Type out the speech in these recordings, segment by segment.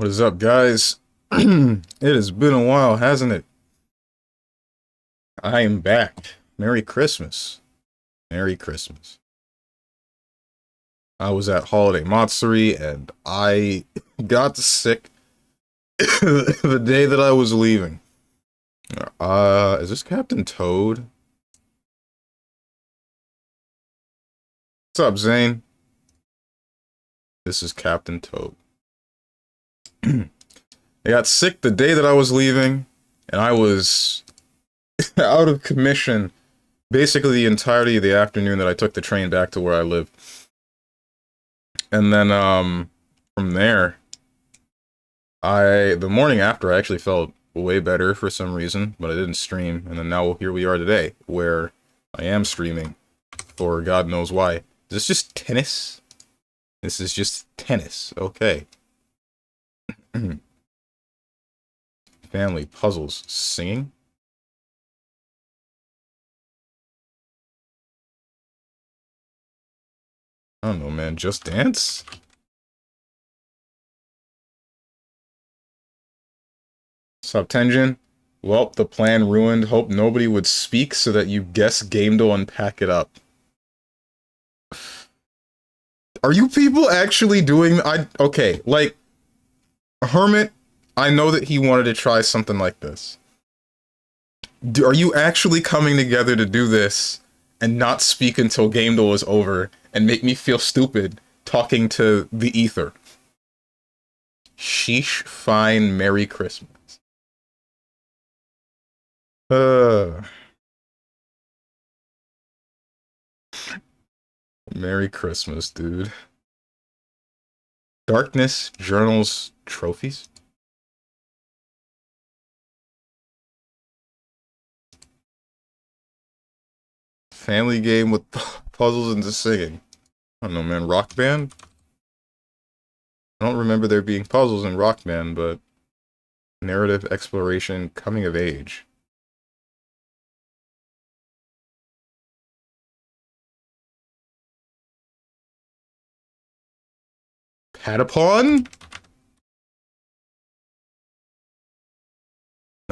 What is up, guys? It has been a while, hasn't it? I am back. Merry Christmas. Merry Christmas. I was at Holiday Matsuri and I got sick the day that I was leaving. Is this Captain Toad? What's up, Zane? This is Captain Toad. I got sick the day that I was leaving, and I was out of commission basically the entirety of the afternoon that I took the train back to where I live. And then, from there, the morning after, I actually felt way better for some reason, but I didn't stream. And then now here we are today, where I am streaming for God knows why. Is this just tennis? This is just tennis. Okay. Family puzzles. Singing? I don't know, man. Just Dance? Sup, Tenjin? Well, the plan ruined. Hope nobody would speak so that you guess game to unpack it up. Are you people actually doing... Okay, like... Hermit, I know that he wanted to try something like this. Are you actually coming together to do this and not speak until game day is over and make me feel stupid talking to the ether? Sheesh, fine, Merry Christmas. Merry Christmas, dude. Darkness, journals, trophies? Family game with puzzles and singing. I don't know, man. Rock Band? I don't remember there being puzzles in Rock Band, but narrative, exploration, coming of age. Patapon?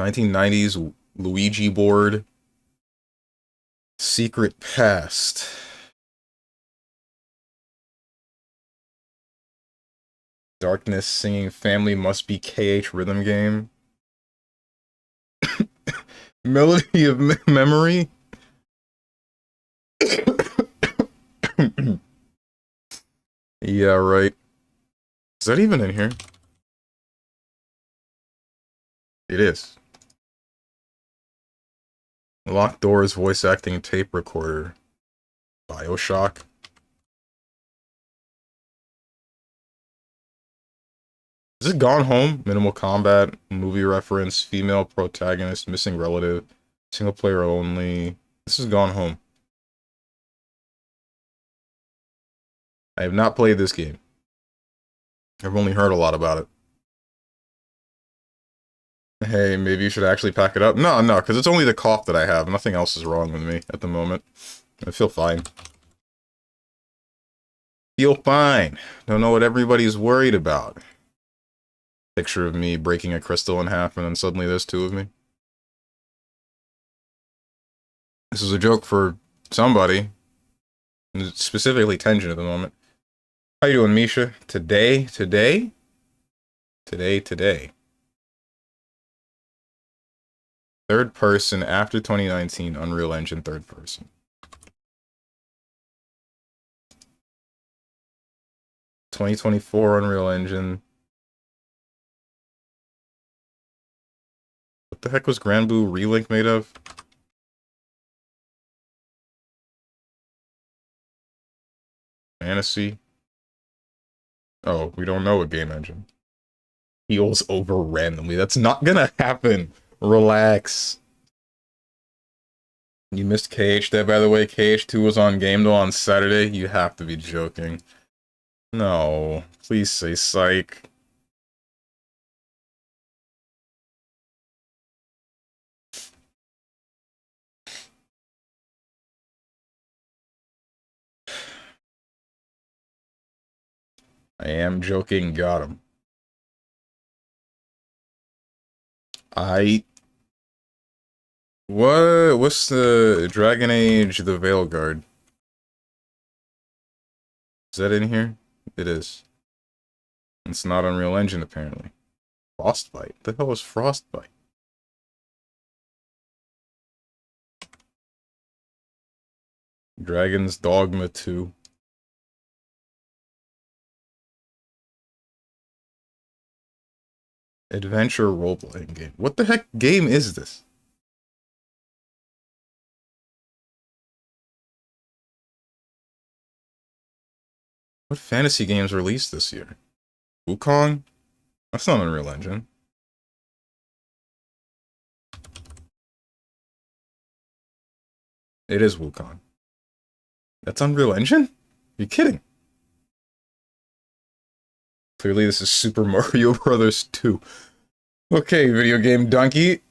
1990s Luigi board. Secret Past. Darkness singing family must be KH rhythm game. Melody of memory. Yeah, right. Is that even in here? It is. Locked doors, voice acting, tape recorder. Bioshock. Is it Gone Home? Minimal combat, movie reference, female protagonist, missing relative, single player only. This is Gone Home. I have not played this game. I've only heard a lot about it. Hey, maybe you should actually pack it up. No, because it's only the cough that I have. Nothing else is wrong with me at the moment. I feel fine. Feel fine. Don't know what everybody's worried about. Picture of me breaking a crystal in half and then suddenly there's two of me. This is a joke for somebody. Specifically Tenjin at the moment. How you doing, Misha? Today? Third person after 2019, Unreal Engine third person. (2024) Unreal Engine. What the heck was Granblue Relink made of? Fantasy. Oh, we don't know a game engine. Heals over randomly. That's not gonna happen. Relax. You missed KH there, by the way. KH2 was on Game Day on Saturday. You have to be joking. No. Please say psych. I am joking. Got him. I... What's the Dragon Age, the Veilguard? Is that in here? It is. It's not Unreal Engine, apparently. Frostbite? What the hell is Frostbite? Dragon's Dogma 2. Adventure role-playing game. What the heck game is this? What fantasy games released this year? Wukong? That's not Unreal Engine. It is Wukong. That's Unreal Engine? Are you kidding? Clearly this is Super Mario Brothers 2. Okay, video game donkey.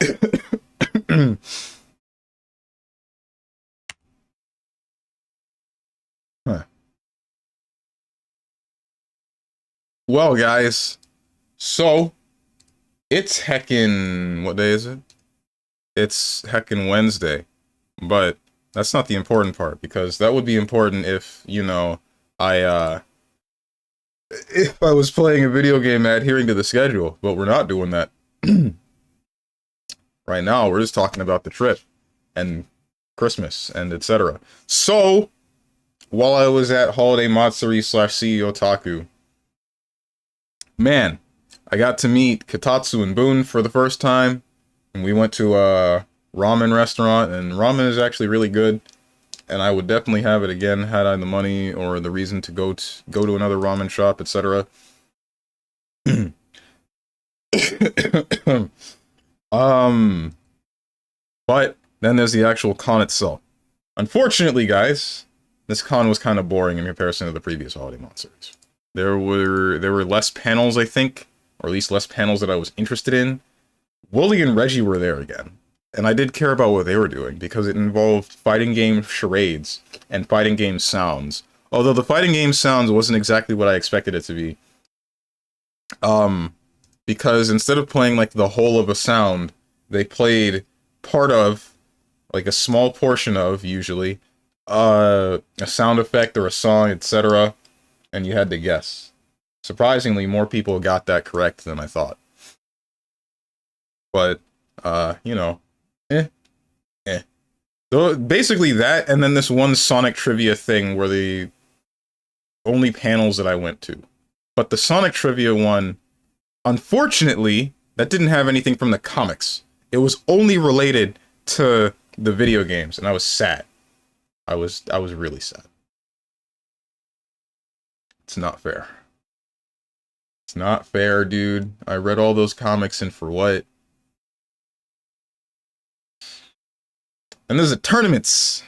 Huh. Well, guys, so it's heckin', what day is it? It's heckin' Wednesday, but that's not the important part, because that would be important if, you know, if I was playing a video game adhering to the schedule, but we're not doing that. Right now, we're just talking about the trip, and Christmas, and etc. So, while I was at Holiday Matsuri / CEO Otaku, man, I got to meet Katatsu and Boone for the first time, and we went to a ramen restaurant, and ramen is actually really good, and I would definitely have it again had I the money or the reason to go to another ramen shop, etc. But then there's the actual con itself. Unfortunately, guys, this con was kind of boring in comparison to the previous Holiday Monsters. There were less panels, I think, or at least less panels that I was interested in. Wooly and Reggie were there again, and I did care about what they were doing because it involved fighting game charades and fighting game sounds. Although the fighting game sounds wasn't exactly what I expected it to be. Because instead of playing like the whole of a sound, they played part of, like a small portion of, usually, a sound effect or a song, etc., and you had to guess. Surprisingly, more people got that correct than I thought. But, you know, eh. So basically that, and then this one Sonic trivia thing were the only panels that I went to. But the Sonic trivia one, unfortunately, that didn't have anything from the comics. It was only related to the video games, and I was sad. I was really sad. It's not fair. It's not fair, dude. I read all those comics, and for what? And there's a tournaments.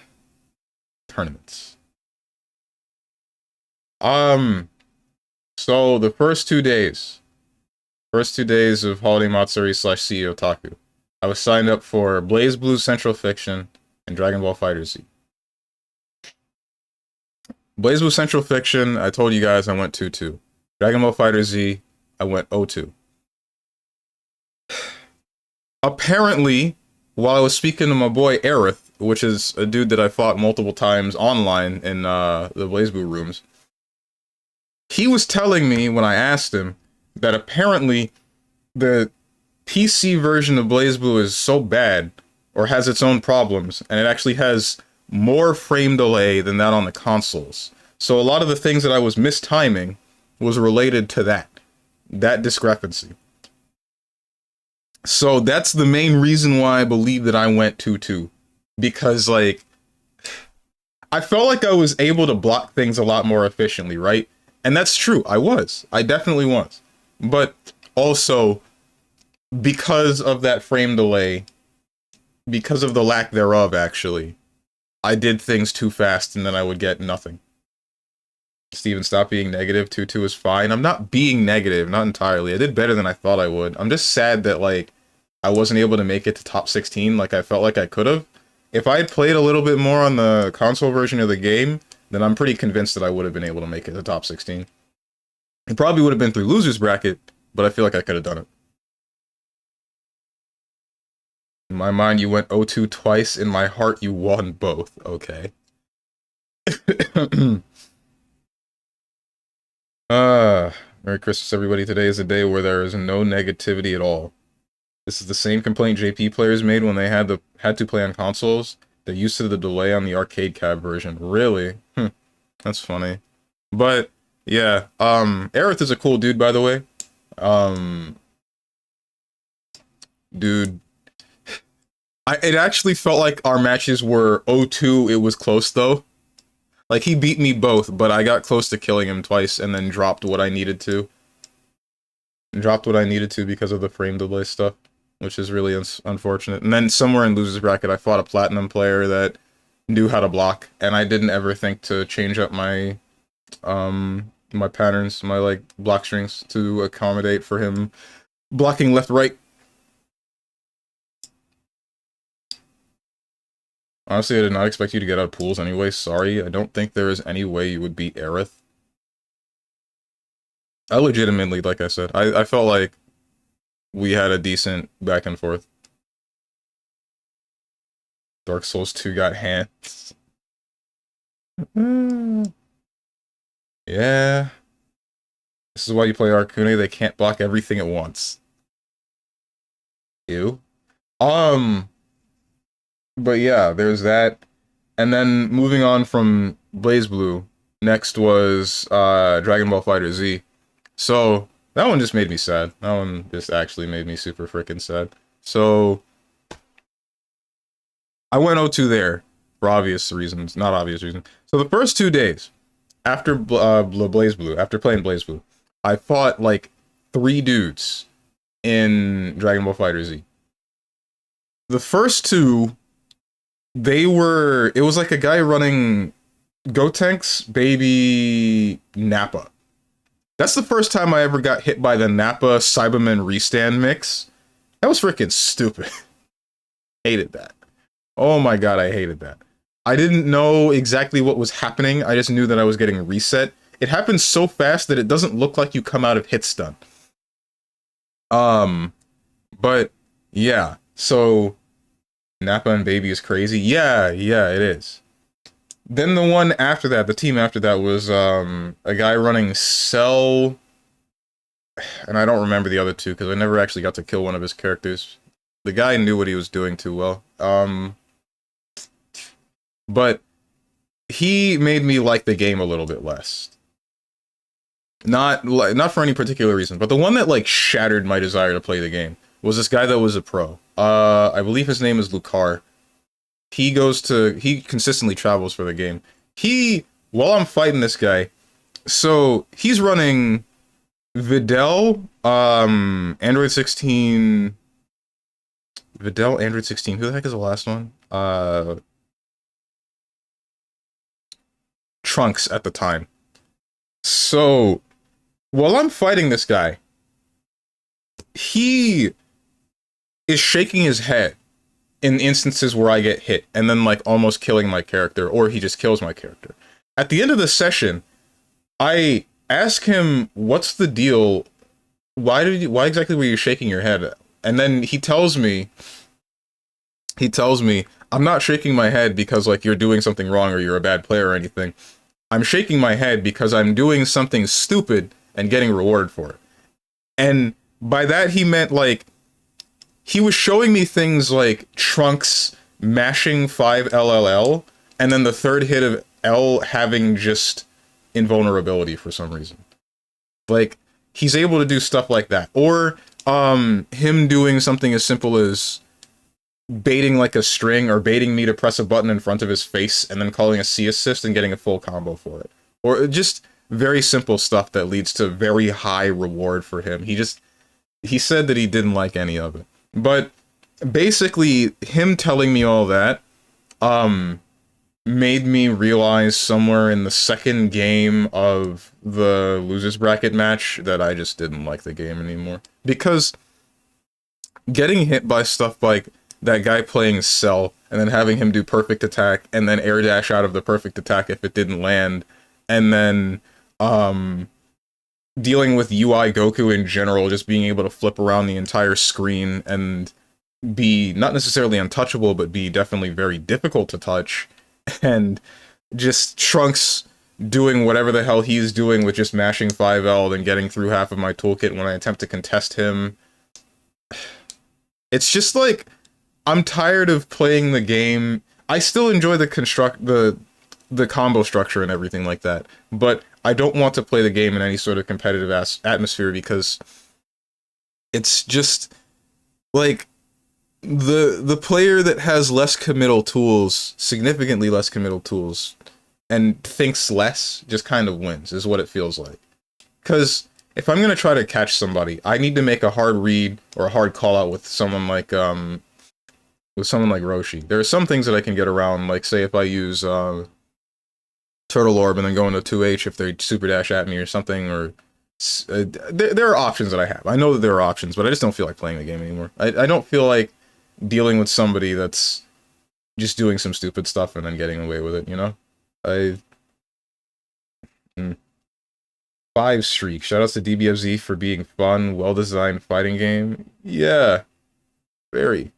So the first 2 days of Holiday Matsuri / CEO Otaku, I was signed up for Blaze Blue Central Fiction and Dragon Ball FighterZ. Blaze Blue Central Fiction, I told you guys I went 2-2. Dragon Ball FighterZ, I went 0-2. Apparently, while I was speaking to my boy Aerith, which is a dude that I fought multiple times online in the BlazBlue rooms, he was telling me when I asked him that apparently the PC version of BlazBlue is so bad, or has its own problems, and it actually has more frame delay than that on the consoles. So a lot of the things that I was mistiming was related to that discrepancy. So that's the main reason why I believe that I went 2-2. Because, like, I felt like I was able to block things a lot more efficiently, right? And that's true, I was. I definitely was. But also, because of that frame delay, because of the lack thereof, actually, I did things too fast and then I would get nothing. Steven, stop being negative. 2-2 is fine. I'm not being negative, not entirely. I did better than I thought I would. I'm just sad that, like, I wasn't able to make it to top 16 like I felt like I could have. If I had played a little bit more on the console version of the game, then I'm pretty convinced that I would have been able to make it to top 16. It probably would have been through loser's bracket, but I feel like I could have done it. In my mind, you went 0-2 twice. In my heart, you won both. Okay. Merry Christmas, everybody. Today is a day where there is no negativity at all. This is the same complaint JP players made when they had to play on consoles. They're used to the delay on the arcade cab version. Really? That's funny. But yeah, Aerith is a cool dude, by the way. Dude, it actually felt like our matches were 0-2. It was close though. Like, he beat me both, but I got close to killing him twice and then dropped what I needed to. Dropped what I needed to because of the frame delay stuff, which is really unfortunate. And then somewhere in Loser's Bracket, I fought a Platinum player that knew how to block, and I didn't ever think to change up my, my patterns, my, like, block strings to accommodate for him blocking left-right. Honestly, I did not expect you to get out of pools anyway. Sorry, I don't think there is any way you would beat Aerith. I legitimately, like I said, I felt like we had a decent back and forth. Dark Souls 2 got hands. Yeah. This is why you play Arcune, they can't block everything at once. Ew. But yeah, there's that. And then moving on from BlazBlue, next was Dragon Ball FighterZ. So that one just made me sad. That one just actually made me super freaking sad. So I went 0-2 there for obvious reasons, not obvious reasons. So the first 2 days after BlazBlue, after playing BlazBlue, I fought like 3 dudes in Dragon Ball FighterZ. The first 2, it was like a guy running Gotenks Baby Nappa. That's the first time I ever got hit by the Nappa Cyberman restand mix. That was freaking stupid. Hated that. Oh my god, I hated that. I didn't know exactly what was happening, I just knew that I was getting reset. It happens so fast that it doesn't look like you come out of hit stun. But yeah, so Nappa and Baby is crazy. Yeah, it is. Then the one after that, the team after that was a guy running Cell, and I don't remember the other 2 because I never actually got to kill one of his characters. The guy knew what he was doing too well. But he made me like the game a little bit less. Not for any particular reason, but the one that like shattered my desire to play the game was this guy that was a pro. I believe his name is Lucar. He consistently travels for the game. While I'm fighting this guy, so he's running Videl, Android 16, who the heck is the last one? Trunks at the time. So, while I'm fighting this guy, he is shaking his head in instances where I get hit, and then like almost killing my character, or he just kills my character. At the end of the session, I ask him, "What's the deal? Why exactly were you shaking your head?" And then he tells me, "I'm not shaking my head because like you're doing something wrong or you're a bad player or anything. I'm shaking my head because I'm doing something stupid and getting rewarded for it." And by that he meant like he was showing me things like Trunks mashing 5 LLL, and then the third hit of L having just invulnerability for some reason. Like, he's able to do stuff like that. Or, him doing something as simple as baiting like a string, or baiting me to press a button in front of his face, and then calling a C assist and getting a full combo for it. Or just very simple stuff that leads to very high reward for him. He said that he didn't like any of it. But basically, him telling me all that, made me realize somewhere in the second game of the Losers Bracket match that I just didn't like the game anymore. Because getting hit by stuff like that guy playing Cell, and then having him do perfect attack, and then air dash out of the perfect attack if it didn't land, and then, dealing with UI Goku in general, just being able to flip around the entire screen and be not necessarily untouchable, but be definitely very difficult to touch, and just Trunks doing whatever the hell he's doing with just mashing 5L and getting through half of my toolkit when I attempt to contest him. It's just like, I'm tired of playing the game. I still enjoy the combo structure and everything like that, but I don't want to play the game in any sort of competitive atmosphere, because it's just like, the player that has less committal tools, significantly less committal tools, and thinks less, just kind of wins, is what it feels like. Because if I'm gonna try to catch somebody, I need to make a hard read or a hard call out with someone like Roshi. There are some things that I can get around, like say if I use Turtle Orb and then go into 2H if they super dash at me or something, or there are options that I have. I know that there are options, but I just don't feel like playing the game anymore. I don't feel like dealing with somebody that's just doing some stupid stuff and then getting away with it, you know? I... 5 streak. Shoutouts to DBFZ for being fun, well-designed fighting game. Yeah. Very.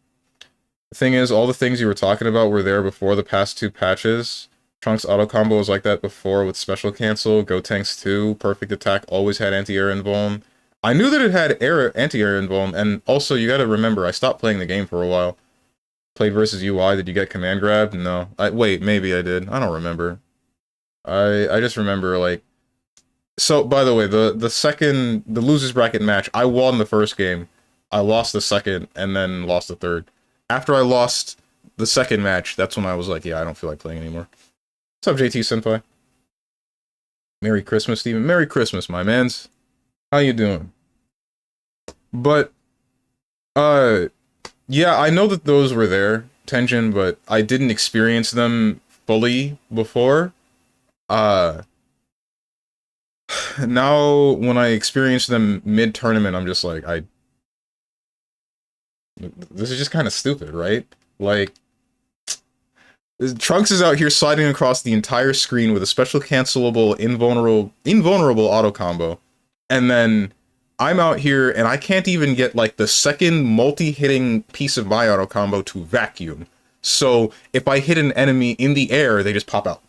The thing is, all the things you were talking about were there before the past 2 patches. Trunks auto combo was like that before with special cancel, Gotenks 2, perfect attack, always had anti-air invuln. I knew that it had anti-air invuln, and also you gotta remember, I stopped playing the game for a while. Played versus UI, did you get command grab? No. Wait, maybe I did. I don't remember. I just remember, like... So, by the way, the losers bracket match, I won the first game. I lost the second, and then lost the third. After I lost the second match, that's when I was like, yeah, I don't feel like playing anymore. What's up, JT Senpai? Merry Christmas, Steven. Merry Christmas, my mans. How you doing? But, yeah, I know that those were there, Tenjin, but I didn't experience them fully before. Now, when I experience them mid-tournament, I'm just like, this is just kind of stupid, right? Like, Trunks is out here sliding across the entire screen with a special cancelable, invulnerable auto combo. And then I'm out here and I can't even get like the second multi-hitting piece of my auto combo to vacuum. So if I hit an enemy in the air, they just pop out.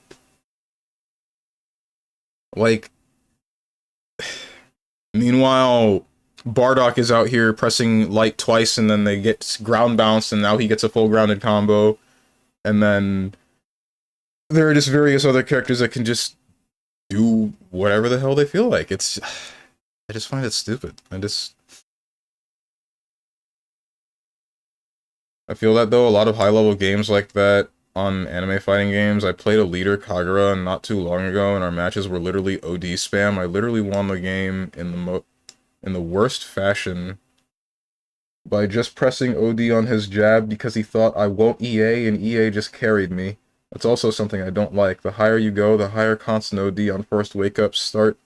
Like, meanwhile, Bardock is out here pressing light twice and then they get ground bounced and now he gets a full grounded combo. And then there are just various other characters that can just do whatever the hell they feel like. I just find it stupid. I feel that though, a lot of high-level games like that on anime fighting games, I played a leader, Kagura, not too long ago, and our matches were literally OD spam. I literally won the game in the worst fashion by just pressing OD on his jab because he thought I won't EA, and EA just carried me. That's also something I don't like. The higher you go, the higher constant OD on first wake-up start,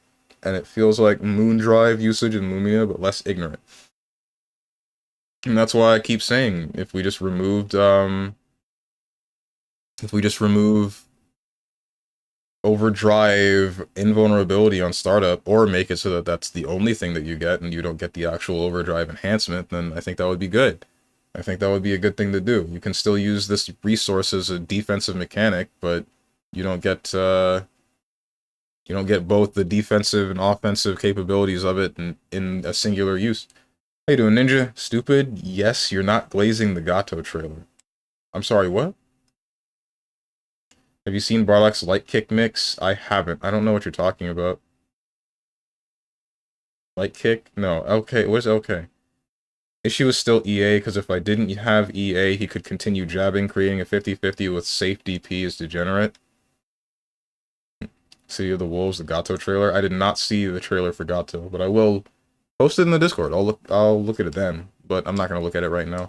and it feels like Moondrive usage in Lumia, but less ignorant. And that's why I keep saying, if we just remove overdrive invulnerability on startup, or make it so that that's the only thing that you get and you don't get the actual overdrive enhancement, then I think that would be good. I think that would be a good thing to do. You can still use this resource as a defensive mechanic, but you don't get both the defensive and offensive capabilities of it in a singular use. How you doing, Ninja? Stupid? Yes, you're not glazing the Gato trailer. I'm sorry, what? Have you seen Barlock's light kick mix? I haven't. I don't know what you're talking about. Light kick? No. Okay, where's okay? Issue is still EA, because if I didn't have EA, he could continue jabbing, creating a 50-50 with safe DP as degenerate. City of the Wolves, the Gato trailer. I did not see the trailer for Gato, but I will post it in the Discord. I'll look at it then, but I'm not gonna look at it right now.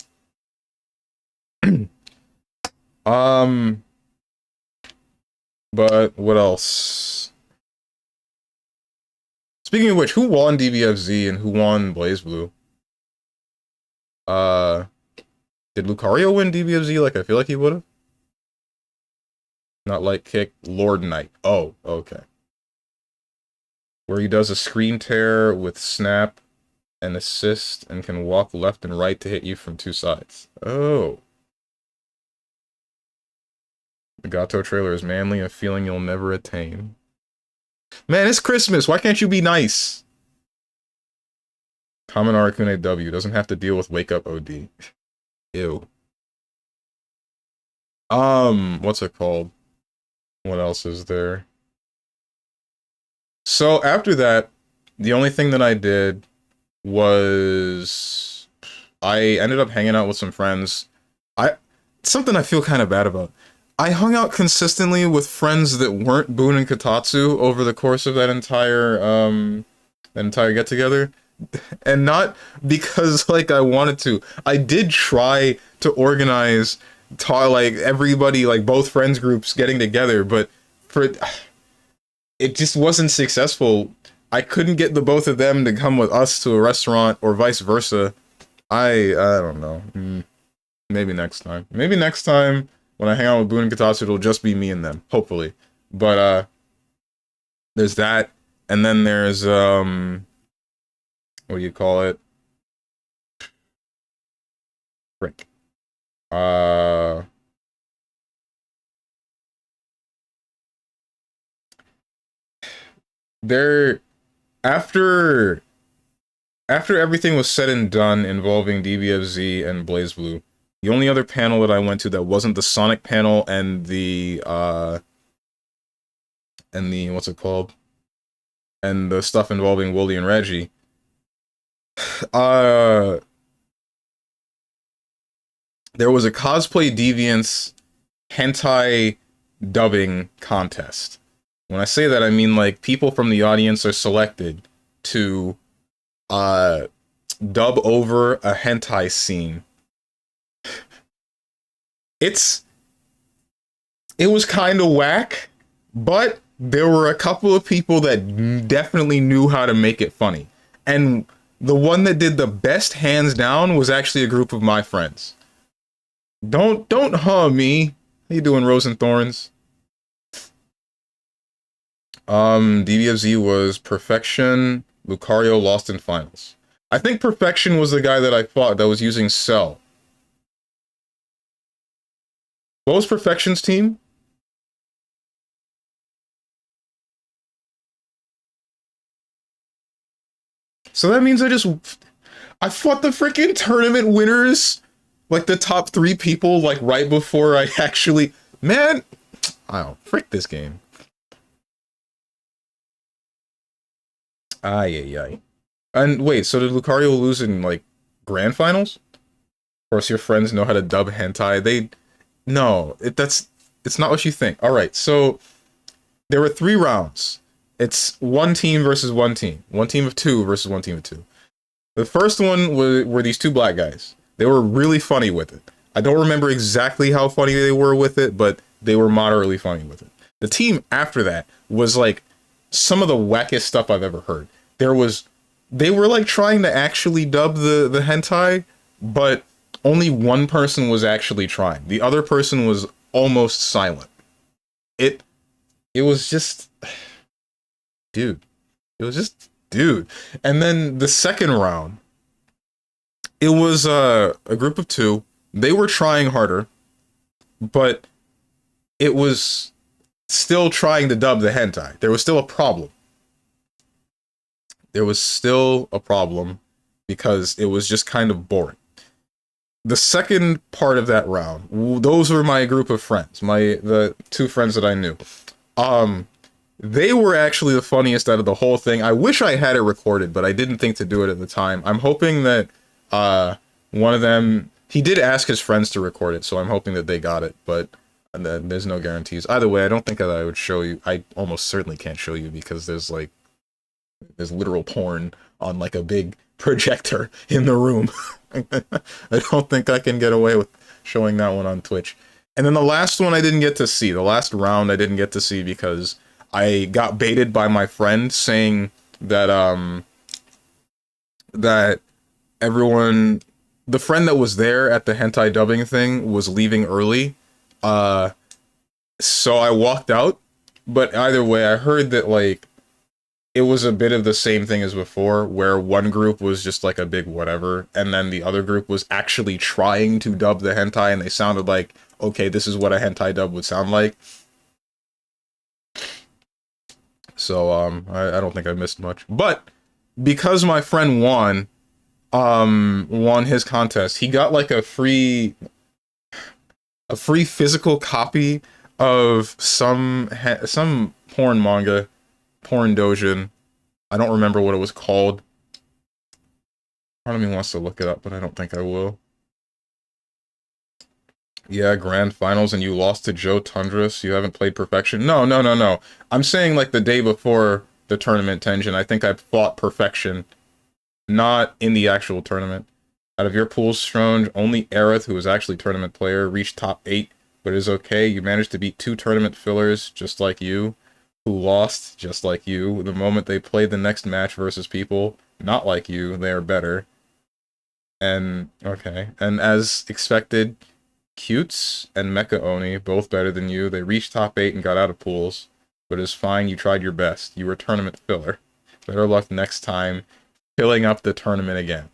But what else? Speaking of which, who won DBFZ and who won BlazBlue? Did Lucario win DBFZ? Like, I feel like he would've. Not light kick, Lord Knight. Oh, okay. Where he does a screen tear with snap and assist and can walk left and right to hit you from 2 sides. Oh. The Gato trailer is manly, a feeling you'll never attain. Man, it's Christmas. Why can't you be nice? Common Arakune W doesn't have to deal with wake up OD. Ew. What's it called? What else is there? So after that, the only thing that I did was I ended up hanging out with some friends. Something I feel kind of bad about. I hung out consistently with friends that weren't Boon and Kotatsu over the course of that entire get together. And not because like I wanted to. I did try to organize like everybody, like both friends groups getting together, but it just wasn't successful. I couldn't get the both of them to come with us to a restaurant or vice versa. I don't know. Maybe next time. Maybe next time when I hang out with Boon and Kotatsu, it'll just be me and them, hopefully. But there's that, and then there's what do you call it? Frick. There, after everything was said and done involving DBFZ and BlazBlue, the only other panel that I went to that wasn't the Sonic panel and the what's it called? And the stuff involving Wooly and Reggie. There was a Cosplay Deviants hentai dubbing contest. When I say that, I mean like people from the audience are selected to dub over a hentai scene. It was kind of whack, but there were a couple of people that definitely knew how to make it funny. And the one that did the best, hands down, was actually a group of my friends. Don't me. How you doing, Rose and Thorns? DBFZ was Perfection. Lucario lost in finals. I think Perfection was the guy that I fought that was using Cell. What was Perfection's team? So that means I fought the freaking tournament winners, like the top 3 people, like right before I actually, man, oh, frick this game. Ay. And wait, so did Lucario lose in like grand finals? Of course, your friends know how to dub hentai. No, it's not what you think. All right, so there were 3 rounds. It's one team versus one team. One team of 2 versus one team of 2. The first one were these 2 black guys. They were really funny with it. I don't remember exactly how funny they were with it, but they were moderately funny with it. The team after that was like some of the wackest stuff I've ever heard. They were like trying to actually dub the hentai, but only one person was actually trying. The other person was almost silent. It was just, dude. It was just, dude. And then the second round, it was a group of 2. They were trying harder, but it was still trying to dub the hentai. There was still a problem. There was still a problem because it was just kind of boring. The second part of that round, those were my group of friends, the 2 friends that I knew. They were actually the funniest out of the whole thing. I wish I had it recorded, but I didn't think to do it at the time. I'm hoping that one of them, he did ask his friends to record it, so I'm hoping that they got it, but there's no guarantees. Either way, I don't think that I would show you. I almost certainly can't show you because there's literal porn on like a big projector in the room. I don't think I can get away with showing that one on Twitch. And then the last one I didn't get to see. The last round I didn't get to see because I got baited by my friend saying that that everyone, the friend that was there at the hentai dubbing thing was leaving early. So I walked out, but either way, I heard that like it was a bit of the same thing as before, where one group was just like a big whatever, and then the other group was actually trying to dub the hentai, and they sounded like, okay, this is what a hentai dub would sound like. So, I don't think I missed much. But, because my friend won his contest, he got like a free physical copy of some porn manga, porn dojin. I don't remember what it was called. Part of me wants to look it up, but I don't think I will. Yeah, grand finals, and you lost to Joe Tundras. You haven't played perfection. No, no, no, no. I'm saying like the day before the tournament, Tenjin. I think I fought perfection, not in the actual tournament. Out of your pool, Strange, only Aerith, who was actually tournament player, reached top 8, but it is okay. You managed to beat 2 tournament fillers, just like you, who lost, just like you. The moment they played the next match versus people, not like you, they are better. And, okay. And as expected, Cutes and Mecha Oni, both better than you. They reached top 8 and got out of pools, but it's fine, you tried your best. You were tournament filler. Better luck next time, filling up the tournament again.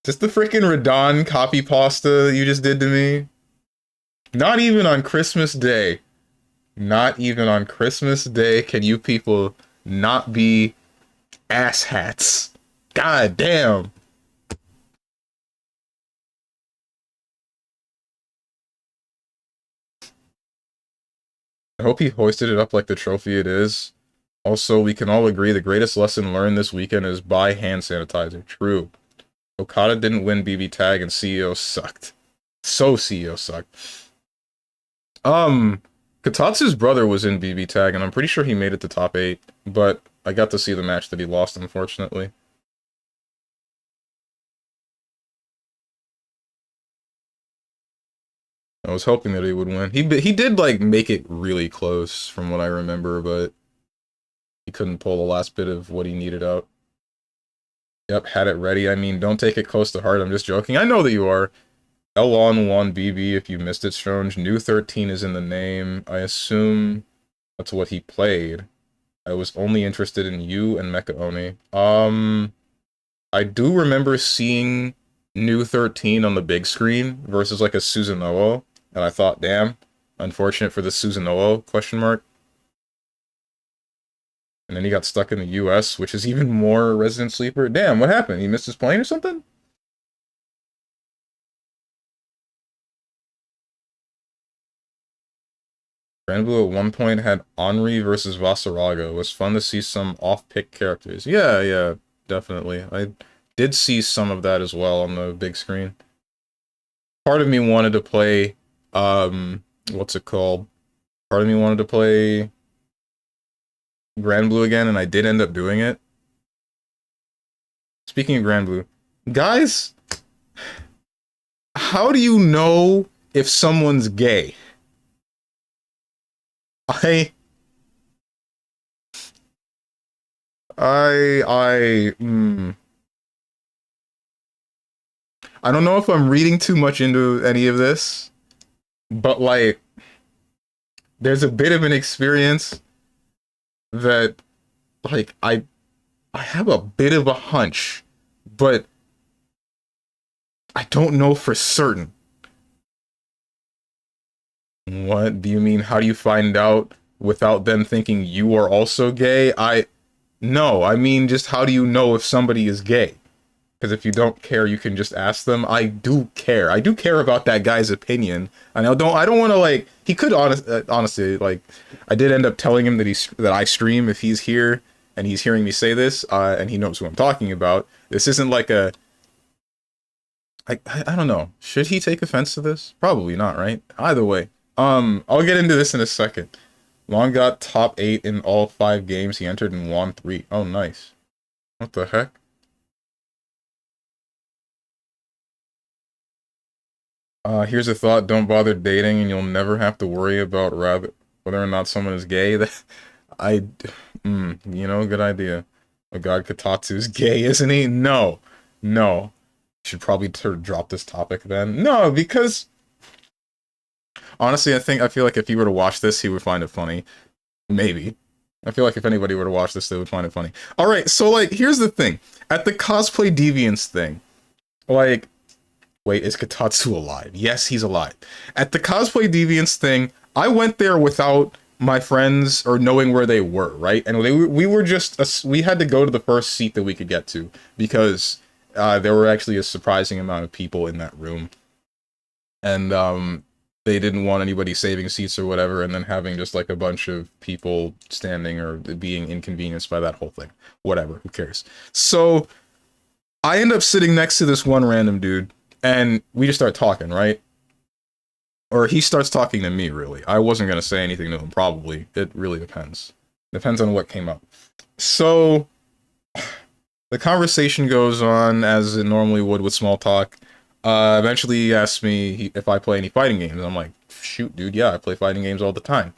Just the freaking Radon copy pasta you just did to me. Not even on Christmas Day. Not even on Christmas Day can you people not be asshats. God damn. I hope he hoisted it up like the trophy it is. Also, we can all agree the greatest lesson learned this weekend is buy hand sanitizer. True. Okada didn't win BB Tag and CEO sucked. So CEO sucked. Katatsu's brother was in BB Tag, and I'm pretty sure he made it to top 8, but I got to see the match that he lost, unfortunately. I was hoping that he would win. He did, like, make it really close, from what I remember, but he couldn't pull the last bit of what he needed out. Yep, had it ready. I mean, don't take it close to heart. I'm just joking. I know that you are. L1 won BB if you missed it, Strange. New 13 is in the name. I assume that's what he played. I was only interested in you and Mecha Oni. I do remember seeing New 13 on the big screen versus like a Susanoo, and I thought, damn, unfortunate for the Susanoo, question mark. And then he got stuck in the US, which is even more Resident Sleeper. Damn, what happened? He missed his plane or something? Grand Blue at one point had Henri versus Vasaraga. It was fun to see some off-pick characters. Yeah, yeah, definitely. I did see some of that as well on the big screen. Part of me wanted to play, what's it called? Part of me wanted to play Grand Blue again, and I did end up doing it. Speaking of Grand Blue, guys, how do you know if someone's gay? I I I don't know if I'm reading too much into any of this, but like there's a bit of an experience that like I have a bit of a hunch, but I don't know for certain. What do you mean? How do you find out without them thinking you are also gay? No, I mean just how do you know if somebody is gay? Because if you don't care, you can just ask them. I do care. I do care about that guy's opinion. And I don't want to like. He could honestly like. I did end up telling him that I stream if he's here and he's hearing me say this, and he knows who I'm talking about. This isn't like a. I don't know. Should he take offense to this? Probably not, right? Either way. I'll get into this in a second. Long got top 8 in all 5 games he entered and won 3. Oh, nice. What the heck? Here's a thought: don't bother dating, and you'll never have to worry about whether or not someone is gay. That you know, good idea. Oh God, Katatsu's gay, isn't he? No, no. Should probably sort of drop this topic then. No, because Honestly, I feel like if he were to watch this, he would find it funny. Maybe. I feel like if anybody were to watch this, they would find it funny. All right, so like, here's the thing: at the cosplay deviance thing, like, wait, is Kotatsu alive? Yes, he's alive. At the cosplay deviance thing, I went there without my friends or knowing where they were, right? And we were just we had to go to the first seat that we could get to because there were actually a surprising amount of people in that room, and they didn't want anybody saving seats or whatever, and then having just like a bunch of people standing or being inconvenienced by that whole thing. Whatever, who cares? So I end up sitting next to this one random dude, and we just start talking, right? Or he starts talking to me, really. I wasn't going to say anything to him, probably. It really depends. Depends on what came up. So the conversation goes on as it normally would with small talk. Eventually he asks me if I play any fighting games. I'm like, shoot, dude, yeah, I play fighting games all the time.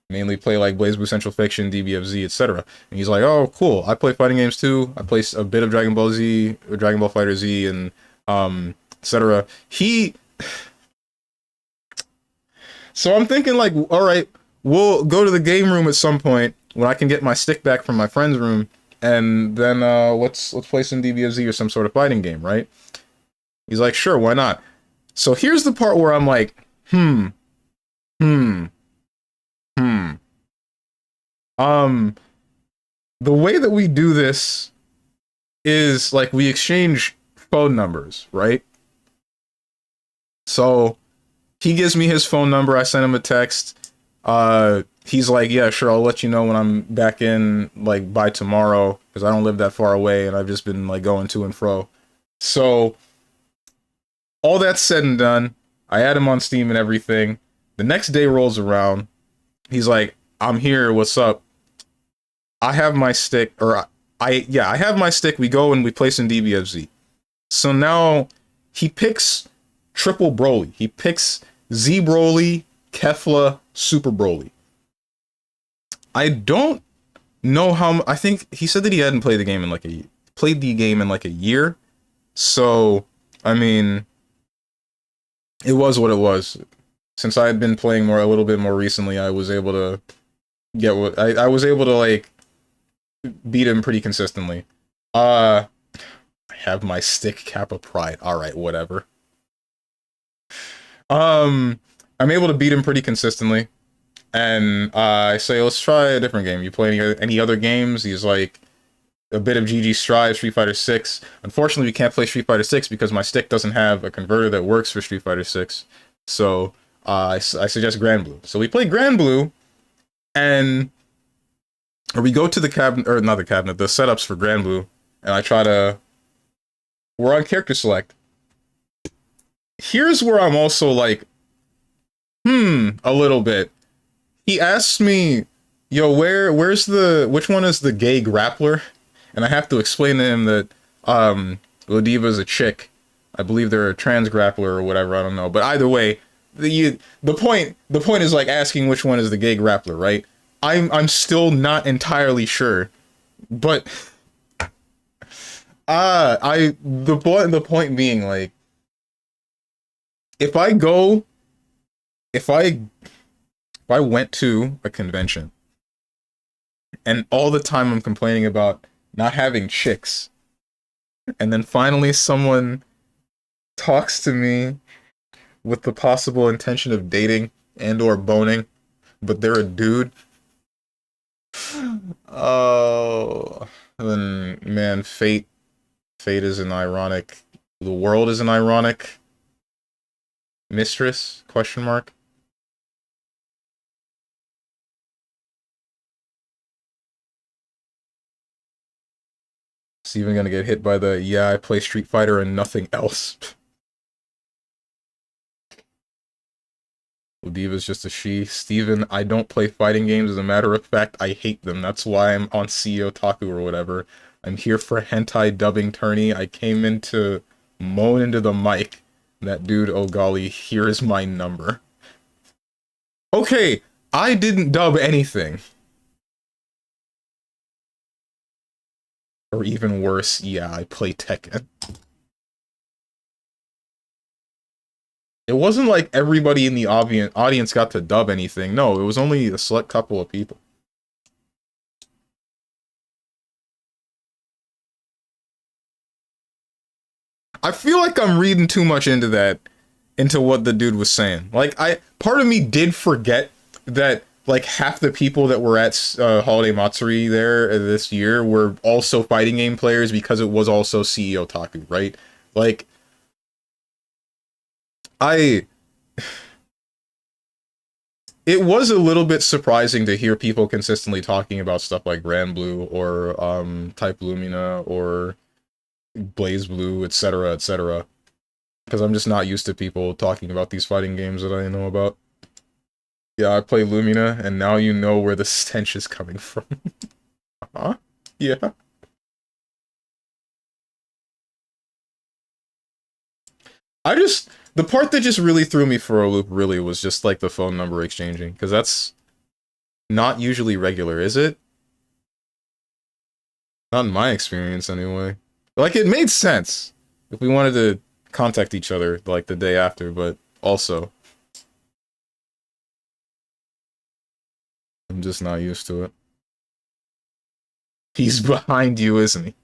Mainly play like BlazBlue, Central Fiction, DBFZ, etc. And he's like, oh, cool, I play fighting games too. I play a bit of Dragon Ball Z, or Dragon Ball Fighter Z, and etc. So I'm thinking like, all right, we'll go to the game room at some point when I can get my stick back from my friend's room, and then let's play some DBFZ or some sort of fighting game, right? He's like, sure, why not? So here's the part where I'm like, hmm. The way that we do this is like we exchange phone numbers, right? So he gives me his phone number, I send him a text. He's like, yeah, sure, I'll let you know when I'm back in, like, by tomorrow, because I don't live that far away, and I've just been, like, going to and fro. So, all that said and done, I add him on Steam and everything. The next day rolls around. He's like, I'm here, what's up? I have my stick, or I have my stick, we go and we play some DBFZ. So now, he picks Triple Broly. He picks Z Broly, Kefla, Super Broly. I don't know how. I think he said that he hadn't played the game in like a year. So I mean, it was what it was. Since I had been playing a little bit more recently, I was able to get what I was able to like beat him pretty consistently. I have my stick, Kappa Pride. All right, whatever. I'm able to beat him pretty consistently. And I say, let's try a different game. You play any other games? He's like, a bit of GG Strive, Street Fighter 6. Unfortunately, we can't play Street Fighter 6 because my stick doesn't have a converter that works for Street Fighter 6. So I suggest Grand Blue. So we play Grand Blue, or we go to the cabinet, or not the cabinet, the setups for Grand Blue, and we're on character select. Here's where I'm also like, a little bit. He asks me, yo, which one is the gay grappler? And I have to explain to him that, Lodiva's a chick. I believe they're a trans grappler or whatever, I don't know. But either way, the point is like asking which one is the gay grappler, right? I'm still not entirely sure. But, the point being, like, if I went to a convention and all the time I'm complaining about not having chicks, and then finally someone talks to me with the possible intention of dating and or boning, but they're a dude, oh, then man, fate is an ironic, the world is an ironic mistress, question mark. Steven gonna get hit by the, yeah, I play Street Fighter and nothing else. Diva's just a she. Steven, I don't play fighting games. As a matter of fact, I hate them. That's why I'm on CEO Otaku or whatever. I'm here for hentai dubbing tourney. I came in to moan into the mic. That dude, oh golly, here is my number. Okay, I didn't dub anything. Or even worse, yeah, I play Tekken. It wasn't like everybody in the audience got to dub anything. No, it was only a select couple of people. I feel like I'm reading too much into that, into what the dude was saying. Like, part of me did forget that, like, half the people that were at Holiday Matsuri there this year were also fighting game players because it was also CEO Taku, right? Like, it was a little bit surprising to hear people consistently talking about stuff like Grand Blue or Type Lumina or Blaze Blue, etc., etc. Because I'm just not used to people talking about these fighting games that I know about. Yeah, I play Lumina, and now you know where the stench is coming from. Huh? Yeah. The part that just really threw me for a loop really was just like the phone number exchanging, because that's not usually regular, is it? Not in my experience, anyway. Like, it made sense if we wanted to contact each other, like, the day after, but also, I'm just not used to it. He's behind you, isn't he?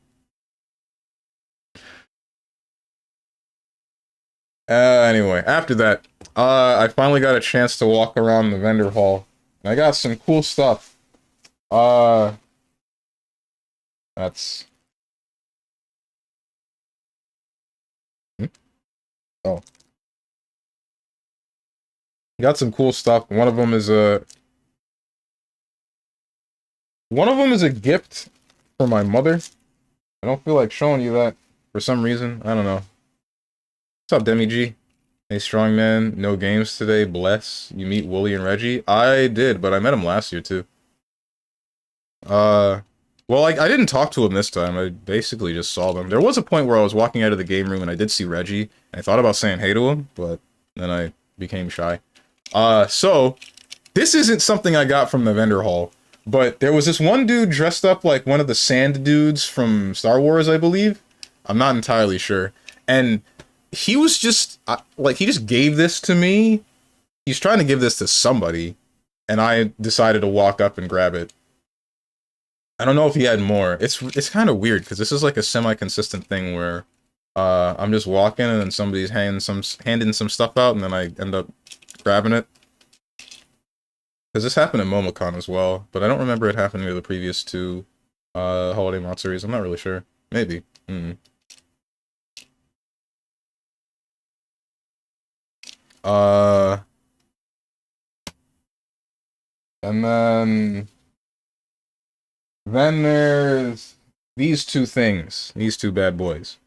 Anyway, after that, I finally got a chance to walk around the vendor hall. And I got some cool stuff. Uh, that's... Hmm? Oh. Got some cool stuff. One of them is a gift for my mother. I don't feel like showing you that for some reason. I don't know. What's up, Demi G? Hey, Strongman. No games today. Bless. You meet Wooly and Reggie? I did, but I met him last year, too. Well, I didn't talk to him this time. I basically just saw them. There was a point where I was walking out of the game room and I did see Reggie. And I thought about saying hey to him, but then I became shy. So, this isn't something I got from the vendor hall. But there was this one dude dressed up like one of the sand dudes from Star Wars, I believe. I'm not entirely sure. And he was just, like, he just gave this to me. He's trying to give this to somebody. And I decided to walk up and grab it. I don't know if he had more. It's kind of weird, because this is like a semi-consistent thing where I'm just walking and then somebody's handing some stuff out and then I end up grabbing it. Because this happened at MomoCon as well, but I don't remember it happening to the previous two Holiday Matsuris. I'm not really sure. Maybe. Uh, and then there's these two things. These two bad boys.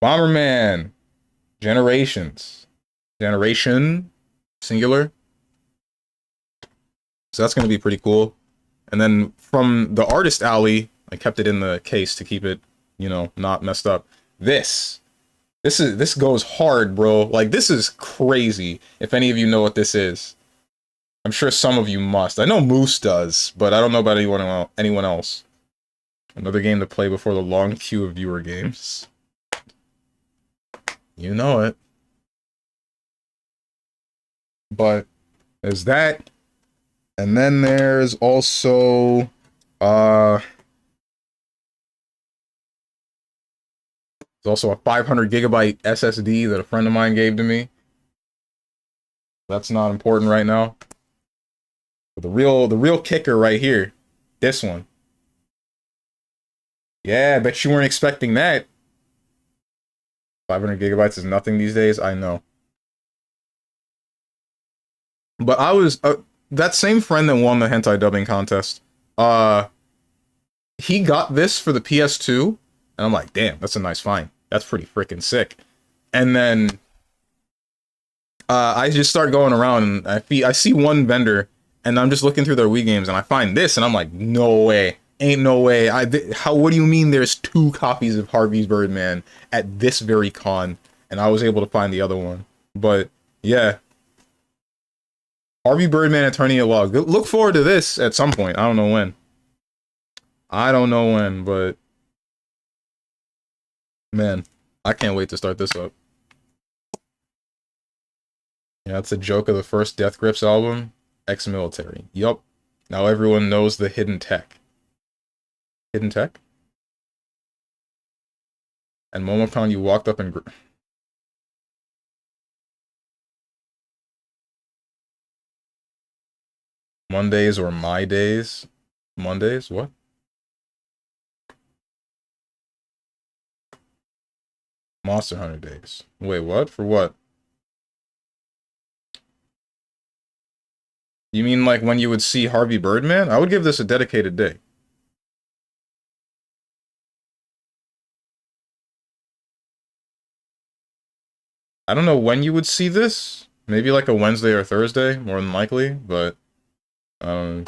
Bomberman. Generations. Generation. Singular. So that's going to be pretty cool. And then from the artist alley, I kept it in the case to keep it, you know, not messed up. This goes hard, bro. Like, this is crazy. If any of you know what this is, I'm sure some of you must. I know Moose does, but I don't know about anyone else. Another game to play before the long queue of viewer games. You know it. But there's that. And then there's also there's also a 500 gigabyte SSD that a friend of mine gave to me. That's not important right now. But the real kicker right here, this one. Yeah, I bet you weren't expecting that. 500 gigabytes is nothing these days, I know. But I was that same friend that won the hentai dubbing contest. He got this for the PS2, and I'm like, damn, that's a nice find. That's pretty freaking sick. And then I just start going around, and I see one vendor, and I'm just looking through their Wii games, and I find this, and I'm like, no way, ain't no way. What do you mean? There's 2 copies of Harvey's Birdman at this very con, and I was able to find the other one. But yeah, Harvey Birdman Attorney at Law. Look forward to this at some point. I don't know when. But man, I can't wait to start this up. Yeah, that's a joke of the first Death Grips album. Ex-military. Yup. Now everyone knows the hidden tech. Hidden tech? And Momocon, you walked up and... Mondays or my days? Mondays? What? Monster Hunter days. Wait, what? For what? You mean like when you would see Harvey Birdman? I would give this a dedicated day. I don't know when you would see this. Maybe like a Wednesday or Thursday, more than likely, but... Hmm.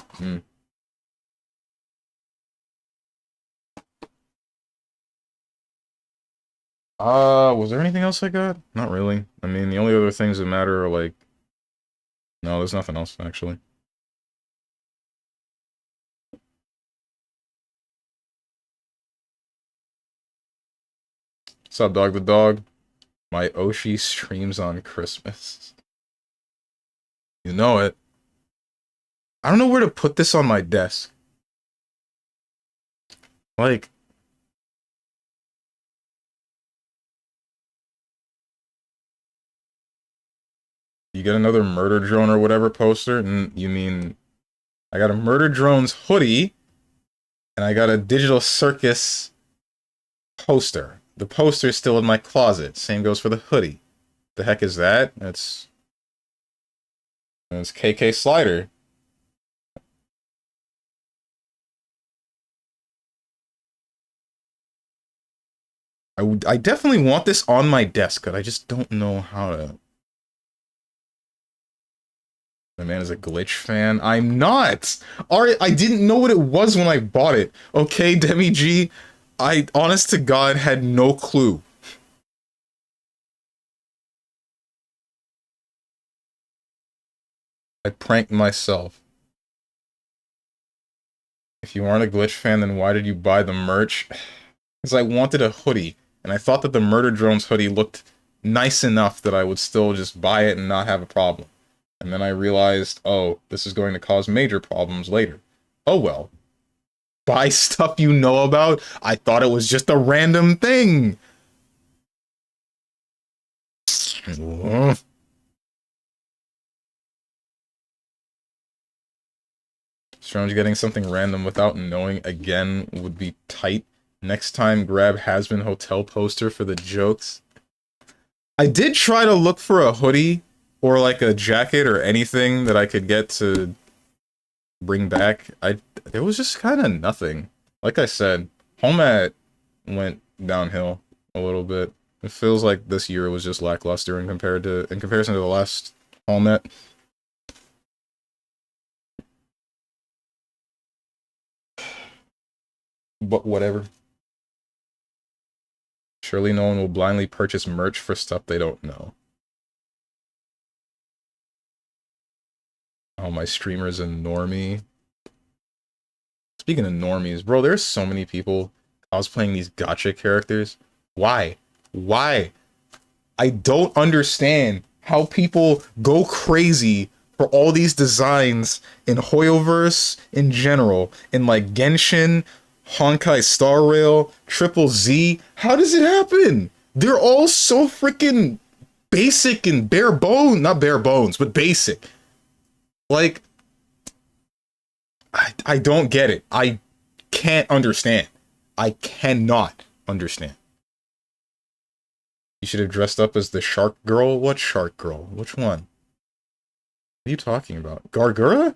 Was there anything else I got? Not really. I mean, the only other things that matter are like... No, there's nothing else, actually. What's up, Dog the Dog? My Oshi streams on Christmas. You know it. I don't know where to put this on my desk. Like... You get another Murder Drone or whatever poster? You mean... I got a Murder Drones hoodie, and I got a Digital Circus poster. The poster's still in my closet. Same goes for the hoodie. The heck is that? That's KK Slider. I definitely want this on my desk, but I just don't know how to... The man is a Glitch fan. I'm not! Alright, I didn't know what it was when I bought it. Okay, Demi G, I, honest to God, had no clue. I pranked myself. If you aren't a Glitch fan, then why did you buy the merch? Because I wanted a hoodie, and I thought that the Murder Drones hoodie looked nice enough that I would still just buy it and not have a problem. And then I realized, oh, this is going to cause major problems later. Oh well. Buy stuff you know about? I thought it was just a random thing. Strange getting something random without knowing again would be tight. Next time, grab Has-Been Hotel poster for the jokes. I did try to look for a hoodie or like a jacket or anything that I could get to bring back. There was just kind of nothing. Like I said, Home Ed went downhill a little bit. It feels like this year was just lackluster in comparison to the last Home Ed. But whatever. Surely no one will blindly purchase merch for stuff they don't know. Oh, my streamer's a normie. Speaking of normies, bro, there's so many people cosplaying these gacha characters. Why? Why? I don't understand how people go crazy for all these designs in Hoyoverse in general, in like Genshin, Honkai Star Rail, Triple Z. How does it happen? They're all so freaking basic and bare bones. Not bare bones, but basic. Like, I don't get it. I can't understand. I cannot understand. You should have dressed up as the shark girl? What shark girl? Which one? What are you talking about? Gargura?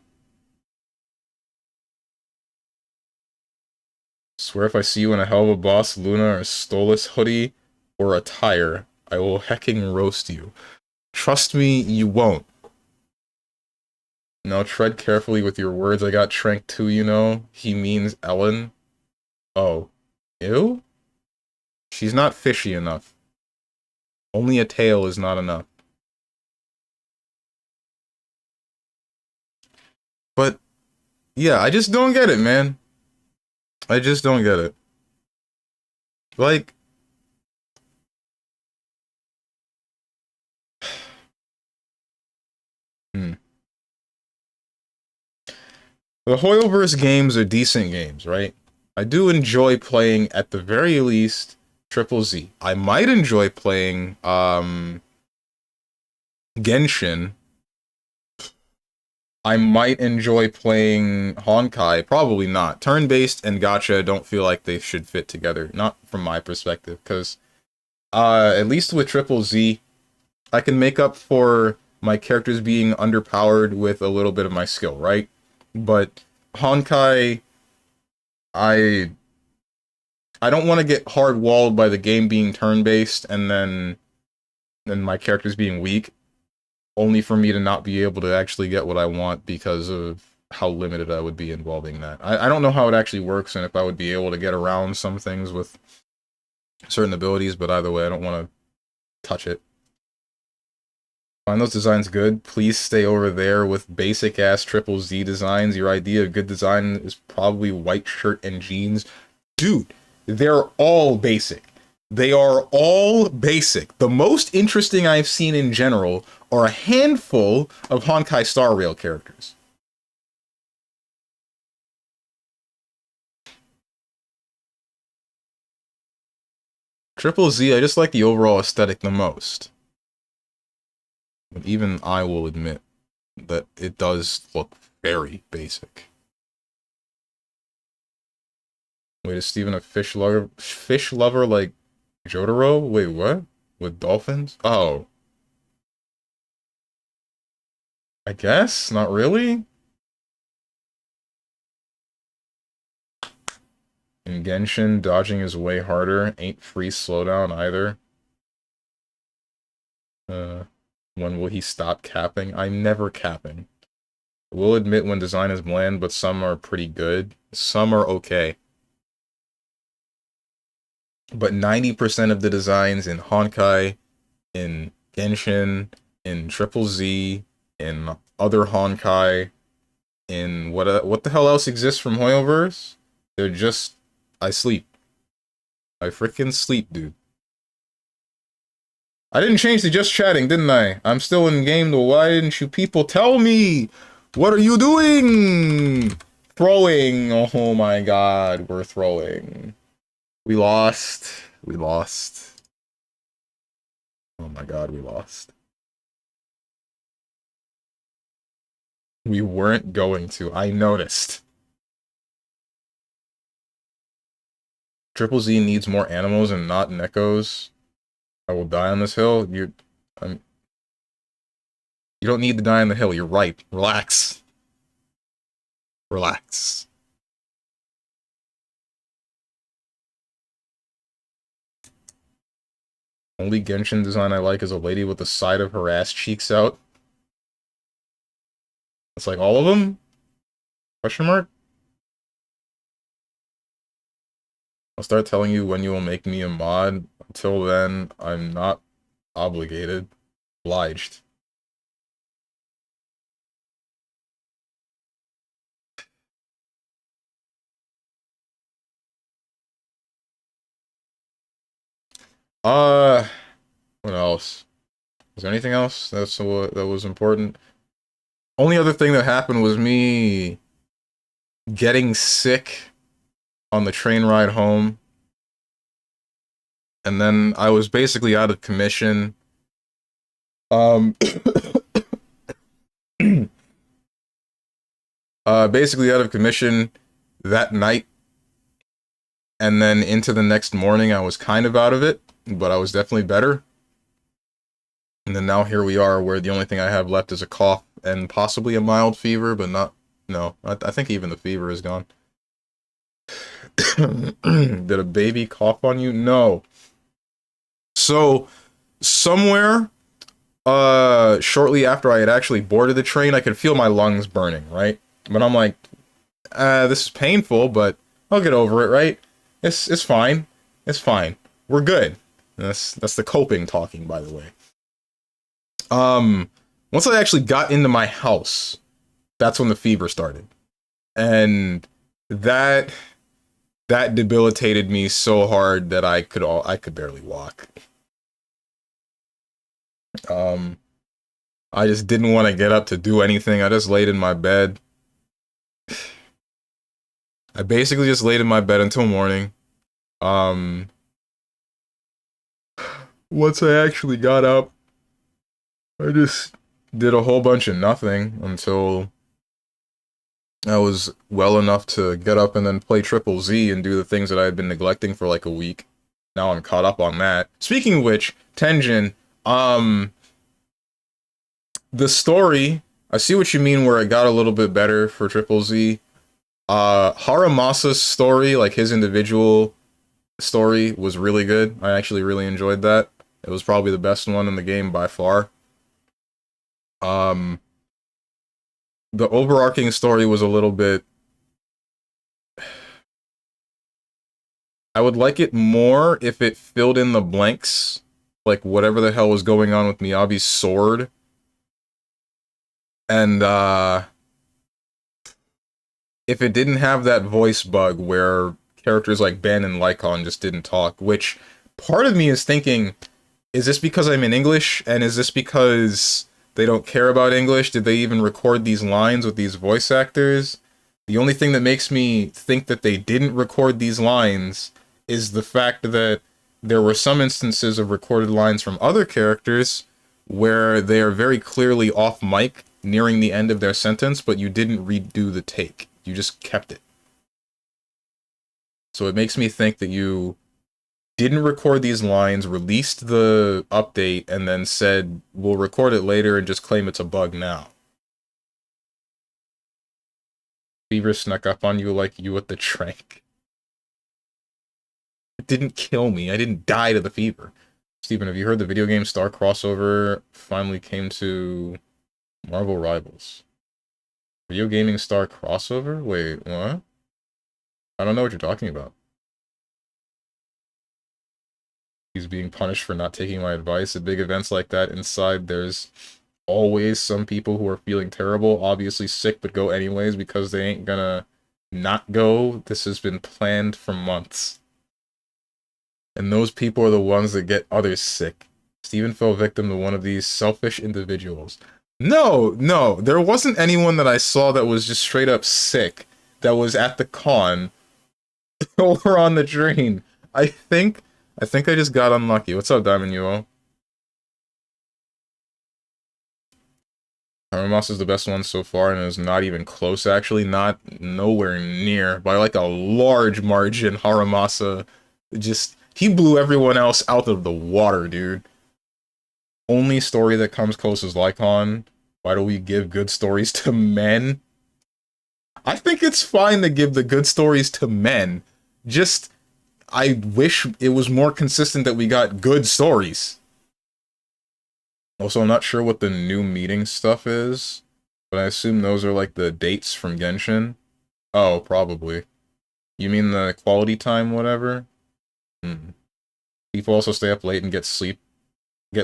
Swear if I see you in a hell of a boss, Luna, or a Stolas hoodie, or attire, I will hecking roast you. Trust me, you won't. No, tread carefully with your words. I got Trank too, you know. He means Ellen. Oh. Ew? She's not fishy enough. Only a tail is not enough. But, yeah, I just don't get it, man. I just don't get it. Like... The Hoyoverse games are decent games, right? I do enjoy playing, at the very least, Triple Z. I might enjoy playing Genshin. I might enjoy playing Honkai. Probably not. Turn-based and gacha don't feel like they should fit together. Not from my perspective, because at least with Triple Z, I can make up for my characters being underpowered with a little bit of my skill, right? But Honkai, I I don't want to get hard walled by the game being turn based and then my characters being weak, only for me to not be able to actually get what I want because of how limited I would be involving that. I don't know how it actually works and if I would be able to get around some things with certain abilities, but either way, I don't want to touch it. Find those designs good. Please stay over there with basic ass Triple Z designs. Your idea of good design is probably white shirt and jeans. Dude, they're all basic. They are all basic. The most interesting I've seen in general are a handful of Honkai Star Rail characters. Triple Z, I just like the overall aesthetic the most. But even I will admit that it does look very basic. Wait, is Steven a fish lover like Jotaro? Wait, what? With dolphins? Oh. I guess? Not really? In Genshin, dodging is way harder. Ain't free slowdown either. When will he stop capping? I'm never capping. We'll admit when design is bland, but some are pretty good. Some are okay. But 90% of the designs in Honkai, in Genshin, in Triple Z, in other Honkai, in what the hell else exists from Hoyoverse? They're just... I sleep. I freaking sleep, dude. I didn't change to just chatting, didn't I? I'm still in game, though. Why didn't you people tell me? What are you doing? Throwing. Oh my god, we're throwing. We lost. We lost. Oh my god, we lost. We weren't going to. I noticed. Triple Z needs more animals and not Nekos. I will die on this hill. You don't need to die on the hill. You're right. Relax. Relax. Only Genshin design I like is a lady with the side of her ass cheeks out. It's like all of them? Question mark? I'll start telling you when you will make me a mod. Until then, I'm not obligated. Obliged. What else? Was there anything else that was important? Only other thing that happened was me getting sick on the train ride home. And then I was basically out of commission. Basically out of commission that night. And then into the next morning, I was kind of out of it, but I was definitely better. And then now here we are, where the only thing I have left is a cough and possibly a mild fever, but not... No, I think even the fever is gone. Did a baby cough on you? No. So, somewhere, shortly after I had actually boarded the train, I could feel my lungs burning, right? But I'm like, this is painful, but I'll get over it, right? It's fine. It's fine. We're good. That's the coping talking, by the way. Once I actually got into my house, that's when the fever started. And that debilitated me so hard that I could barely walk. I just didn't want to get up to do anything. I just laid in my bed. I basically just laid in my bed until morning. Um, Once I actually got up, I just did a whole bunch of nothing until I was well enough to get up and then play Triple Z and do the things that I had been neglecting for like a week. Now I'm caught up on that. Speaking of which, Tenjin, um, the story, I see what you mean where it got a little bit better for Triple Z. Haramasa's story, like his individual story, was really good. I actually really enjoyed that. It was probably the best one in the game by far. Um, the overarching story was a little bit. I would like it more if it filled in the blanks, like whatever the hell was going on with Miyabi's sword, and if it didn't have that voice bug where characters like Ben and Lycon just didn't talk. Which part of me is thinking, is this because I'm in English, and is this because they don't care about English? Did they even record these lines with these voice actors? The only thing that makes me think that they didn't record these lines is the fact that there were some instances of recorded lines from other characters where they are very clearly off mic nearing the end of their sentence, but you didn't redo the take. You just kept it. So it makes me think that you didn't record these lines, released the update, and then said, we'll record it later and just claim it's a bug now. Fever snuck up on you like you with the trank. It didn't kill me. I didn't die to the fever. Steven, have you heard the video game Star crossover finally came to Marvel Rivals? Video gaming Star crossover? Wait, what? I don't know what you're talking about. He's being punished for not taking my advice. At big events like that, inside there's always some people who are feeling terrible, obviously sick, but go anyways because they ain't gonna not go. This has been planned for months. And those people are the ones that get others sick. Steven fell victim to one of these selfish individuals. No, no, there wasn't anyone that I saw that was just straight up sick that was at the con or on the train. I think I just got unlucky. What's up, Diamond UO? Haramasa is the best one so far, and is not even close, actually. Not nowhere near. By like a large margin, Haramasa just... He blew everyone else out of the water, dude. Only story that comes close is Lycon. Why do we give good stories to men? I think it's fine to give the good stories to men. Just, I wish it was more consistent that we got good stories. Also, I'm not sure what the new meeting stuff is, but I assume those are like the dates from Genshin. Oh, probably. You mean the quality time, whatever? Hmm. People also stay up late and get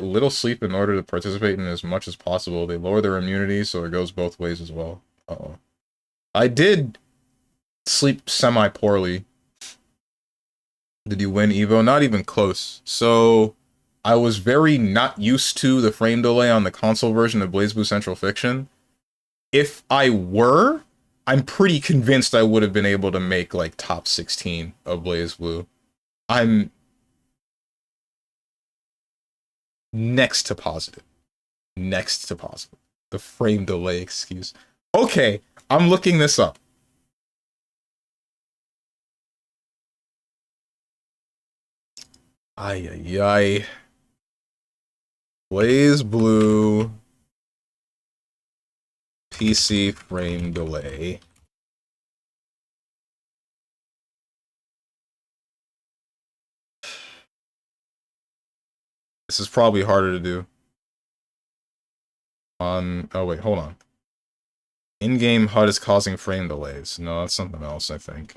little sleep in order to participate in as much as possible. They lower their immunity, so it goes both ways as well. Uh-oh. I did sleep semi-poorly. Did you win, Evo? Not even close. So, I was very not used to the frame delay on the console version of BlazBlue Central Fiction. If I were, I'm pretty convinced I would have been able to make, like, top 16 of BlazBlue. I'm next to positive. Next to positive. The frame delay excuse. Okay, I'm looking this up. Ay, ay, ay. BlazBlue PC frame delay. This is probably harder to do. Oh wait, hold on. In-game HUD is causing frame delays. No, that's something else, I think.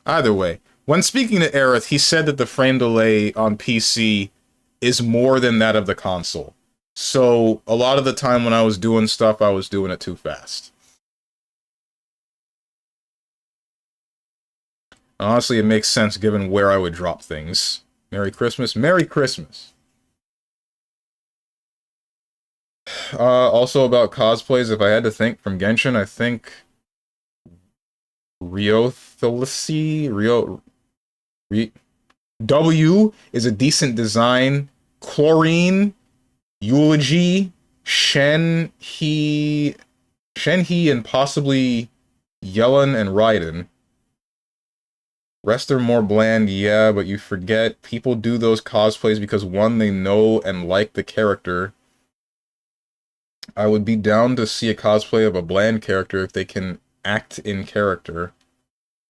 Either way, when speaking to Aerith, he said that the frame delay on PC is more than that of the console. So, a lot of the time when I was doing stuff, I was doing it too fast. Honestly, it makes sense given where I would drop things. Merry Christmas. Merry Christmas. Also about cosplays, if I had to think from Genshin, I think Ryothelicy, W is a decent design. Chlorine, Eulogy, Shenhe, and possibly Yellen and Raiden. Rest are more bland, yeah, but you forget people do those cosplays because one, they know and like the character. I would be down to see a cosplay of a bland character if they can act in character.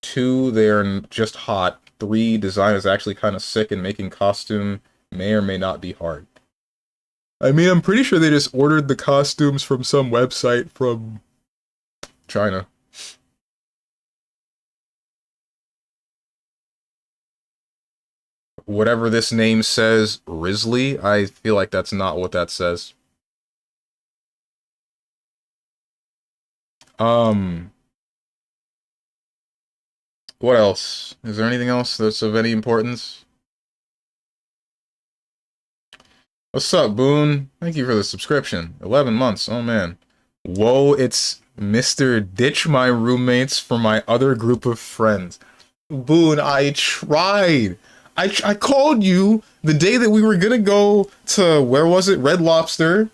2, they're just hot. 3, design is actually kind of sick, and making costume may or may not be hard. I mean, I'm pretty sure they just ordered the costumes from some website from China. Whatever this name says, Risley, I feel like that's not what that says. What else? Is there anything else that's of any importance? What's up, Boone? Thank you for the subscription. 11 months, oh man. Whoa, it's Mr. Ditch my roommates for my other group of friends. Boone, I tried. I called you the day that we were gonna go to, where was it? Red Lobster?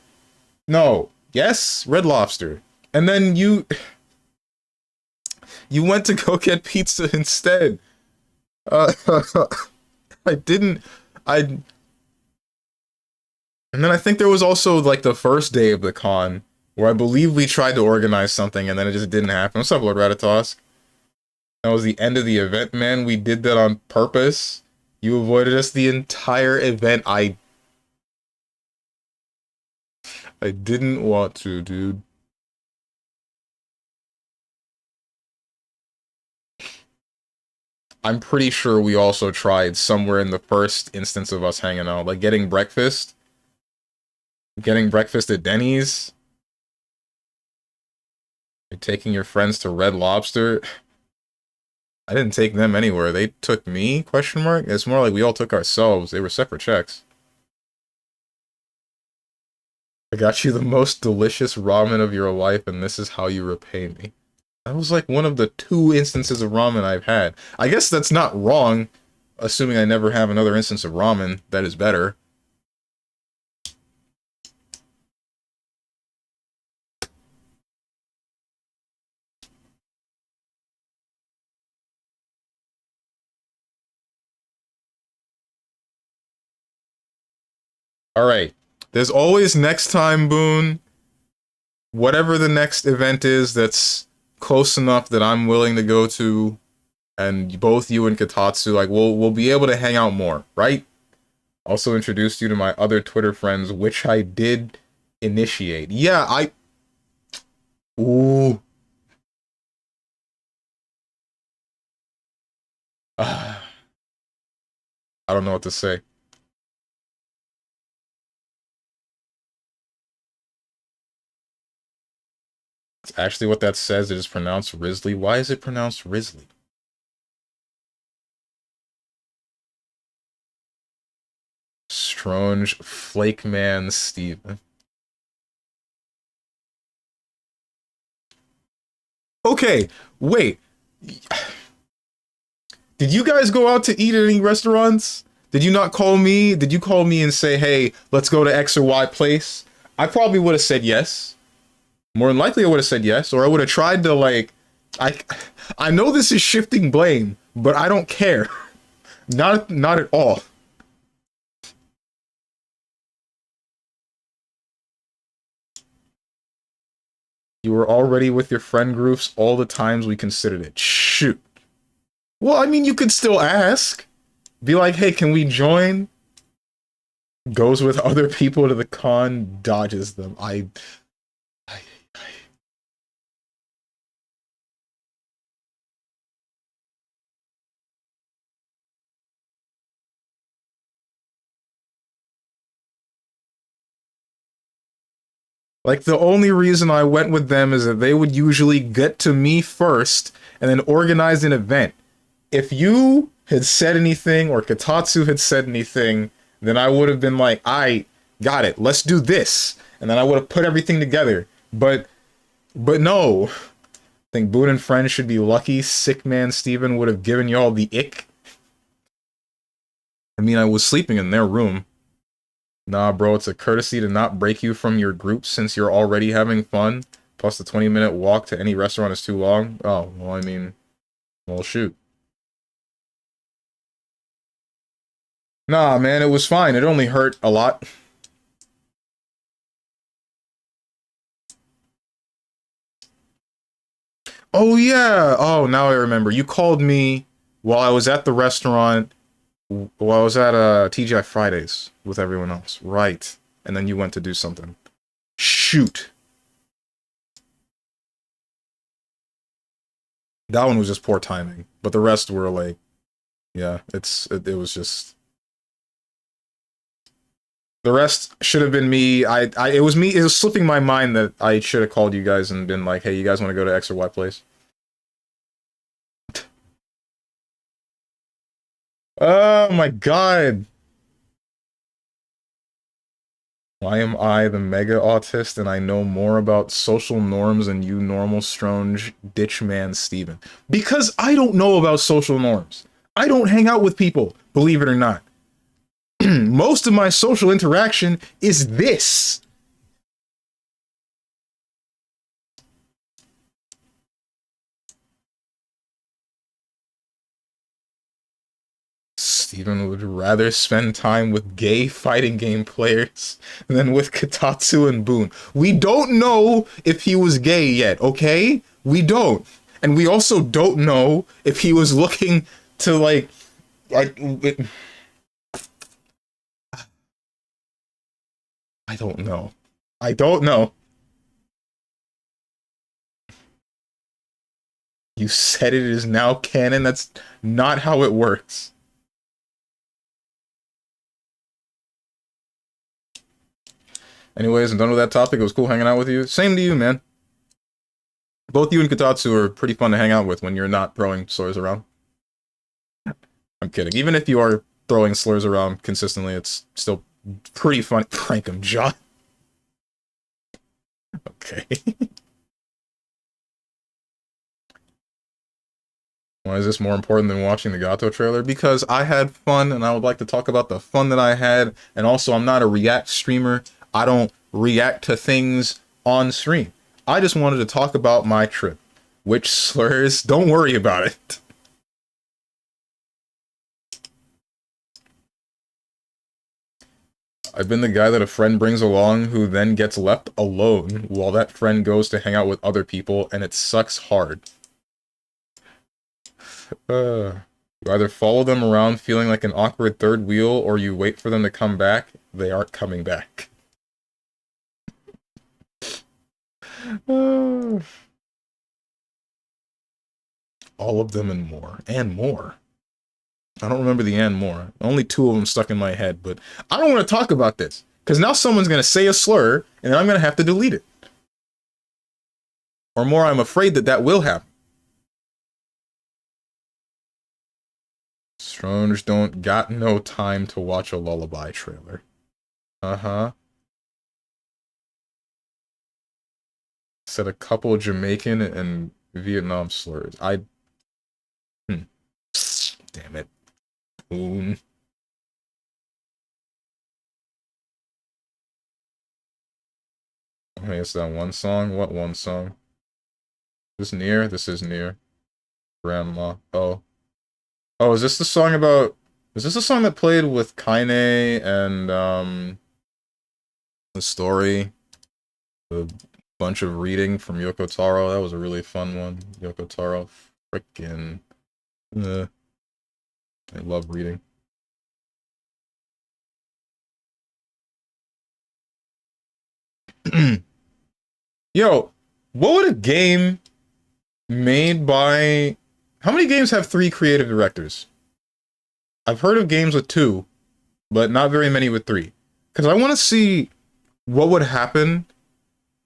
No. Yes? Red Lobster. And then you went to go get pizza instead. I didn't, and then I think there was also, like, the first day of the con, where I believe we tried to organize something, and then it just didn't happen. What's up, Lord Ratatosk? That was the end of the event, man. We did that on purpose. You avoided us the entire event. I didn't want to, dude. I'm pretty sure we also tried somewhere in the first instance of us hanging out, like getting breakfast at Denny's, like taking your friends to Red Lobster. I didn't take them anywhere. They took me, question mark? It's more like we all took ourselves. They were separate checks. I got you the most delicious ramen of your life, and this is how you repay me. That was like one of the 2 instances of ramen I've had. I guess that's not wrong, assuming I never have another instance of ramen that is better. Alright. There's always next time, Boone. Whatever the next event is that's close enough that I'm willing to go to, and both you and Katatsu, like, we'll be able to hang out more, right? Also introduced you to my other Twitter friends, which I did initiate. Yeah, Ooh. I don't know what to say. It's actually what that says. It is pronounced Risley. Why is it pronounced Risley? Strange Flake Man Steven. Okay, wait. Did you guys go out to eat at any restaurants? Did you not call me? Did you call me and say, hey, let's go to X or Y place? I probably would have said yes. More than likely I would have said yes, or I would have tried to, like, I know this is shifting blame, but I don't care. Not at all. You were already with your friend groups all the times we considered it. Shoot. Well, I mean, you could still ask. Be like, hey, can we join? Goes with other people to the con, dodges them. Like, the only reason I went with them is that they would usually get to me first and then organize an event. If you had said anything or Katatsu had said anything, then I would have been like, got it. Let's do this. And then I would have put everything together. But no. I think Boone and Friends should be lucky. StrongmanSteven would have given y'all the ick. I mean, I was sleeping in their room. Nah, bro, it's a courtesy to not break you from your group since you're already having fun. Plus the 20-minute walk to any restaurant is too long. Oh, well, I mean, well, shoot. Nah, man, it was fine. It only hurt a lot. Oh, yeah. Oh, now I remember. You called me while I was at the restaurant, while I was at TGI Fridays with everyone else. Right. And then you went to do something. Shoot. That one was just poor timing. But the rest were like, yeah, it was just... The rest should have been me. It was me. It was slipping my mind that I should have called you guys and been like, hey, you guys want to go to X or Y place? Oh my god. Why am I the mega autist and I know more about social norms than you normal strange ditch man Steven? Because I don't know about social norms. I don't hang out with people, believe it or not. Most of my social interaction is this. Steven would rather spend time with gay fighting game players than with Kotatsu and Boone. We don't know if he was gay yet, okay? We don't. And we also don't know if he was looking to, like I don't know. I don't know. You said it is now canon. That's not how it works. Anyways, I'm done with that topic. It was cool hanging out with you. Same to you, man. Both you and Kotatsu are pretty fun to hang out with when you're not throwing slurs around. I'm kidding. Even if you are throwing slurs around consistently, it's still pretty fun. Prank him, John. Okay. Why is this more important than watching the Gato trailer? Because I had fun, and I would like to talk about the fun that I had, and also I'm not a react streamer. I don't react to things on stream. I just wanted to talk about my trip. Which slurs? Don't worry about it. I've been the guy that a friend brings along who then gets left alone while that friend goes to hang out with other people, and it sucks hard. You either follow them around feeling like an awkward third wheel, or you wait for them to come back. They aren't coming back. All of them and more. And more. I don't remember the and more. Only two of them stuck in my head, but I don't want to talk about this. Because now someone's going to say a slur, and then I'm going to have to delete it. Or more, I'm afraid that that will happen. Strange don't got no time to watch a lullaby trailer. Uh-huh. Said a couple Jamaican and Vietnam slurs. Damn it. Boom. I guess that one song? What one song? This near? This is near. Grandma. Oh. Oh, is this the song about... Is this the song that played with Kaine and, the story? The bunch of reading from Yoko Taro? That was a really fun one. Yoko Taro. Frickin'... I love reading. Yo, what would a game made by... How many games have 3 creative directors? I've heard of games with 2, but not very many with 3. Because I want to see what would happen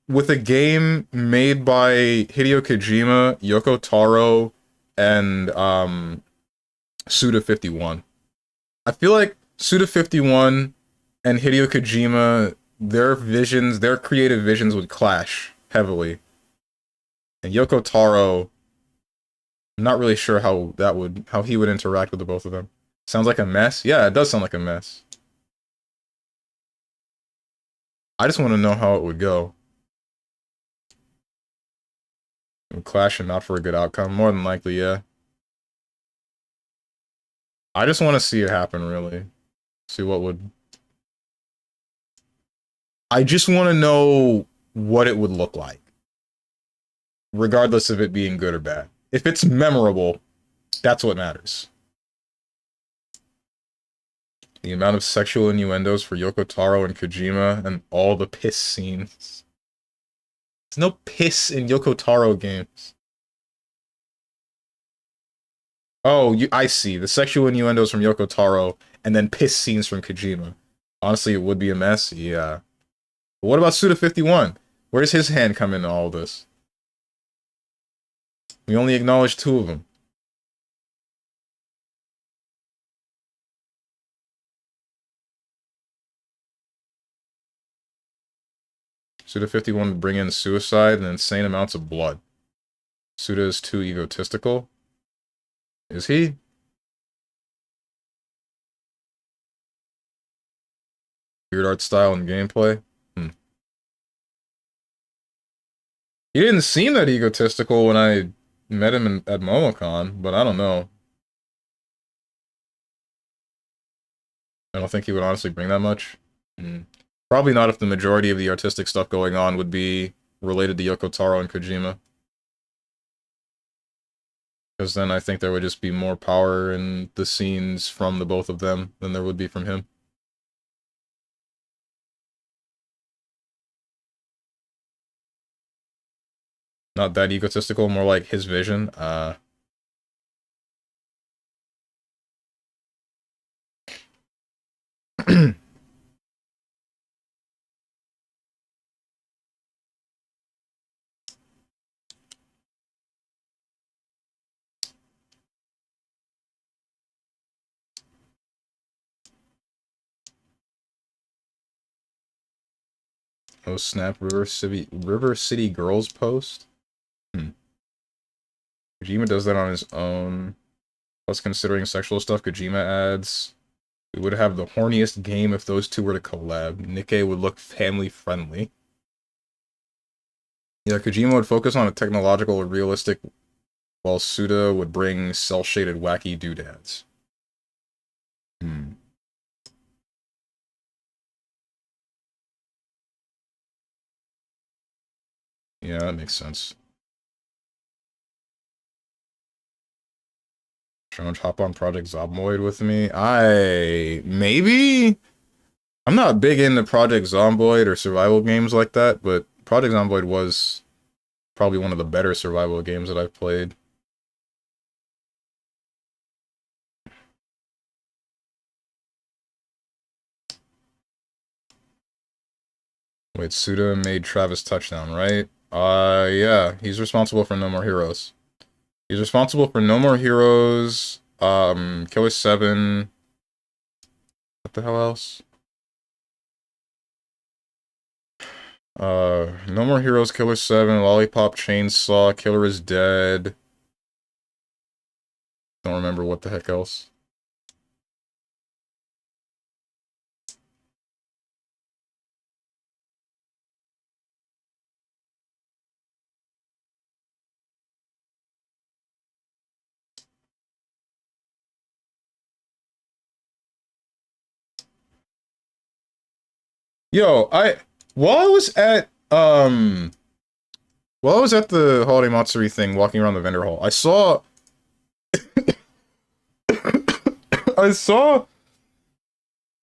with a game made by Hideo Kojima, Yoko Taro, and Suda51. I feel like Suda51 and Hideo Kojima, their creative visions would clash heavily. And Yoko Taro, I'm not really sure how he would interact with the both of them. Sounds like a mess? Yeah, it does sound like a mess. I just want to know how it would go. It would clash and not for a good outcome. More than likely, yeah. I just want to see it happen, really. See what would... I just want to know what it would look like. Regardless of it being good or bad. If it's memorable, that's what matters. The amount of sexual innuendos for Yoko Taro and Kojima and all the piss scenes. There's no piss in Yoko Taro games. Oh, I see. The sexual innuendos from Yoko Taro and then piss scenes from Kojima. Honestly, it would be a mess. Yeah. But what about Suda51? Where's his hand come into all this? We only acknowledged two of them. Suda51 would bring in suicide and insane amounts of blood. Suda is too egotistical. Is he? Weird art style and gameplay? He didn't seem that egotistical when I met him at MomoCon, but I don't know. I don't think he would honestly bring that much. Probably not if the majority of the artistic stuff going on would be related to Yoko Taro and Kojima. Because then I think there would just be more power in the scenes from the both of them than there would be from him. Not that egotistical, more like his vision. Oh snap, River City Girls post? Kojima does that on his own. Plus considering sexual stuff Kojima adds. We would have the horniest game if those two were to collab. Nikkei would look family friendly. Yeah, Kojima would focus on a technological and realistic, while Suda would bring cel-shaded wacky doodads. Yeah, that makes sense. Trying to hop on Project Zomboid with me? Maybe? I'm not big into Project Zomboid or survival games like that, but Project Zomboid was probably one of the better survival games that I've played. Wait, Suda made Travis touchdown, right? Yeah, he's responsible for No More Heroes. He's responsible for No More Heroes, Killer 7, what the hell else? No More Heroes, Killer 7, Lollipop Chainsaw, Killer is Dead. Don't remember what the heck else. Yo, while I was at while I was at the Holiday Matsuri thing, walking around the vendor hall, I saw I saw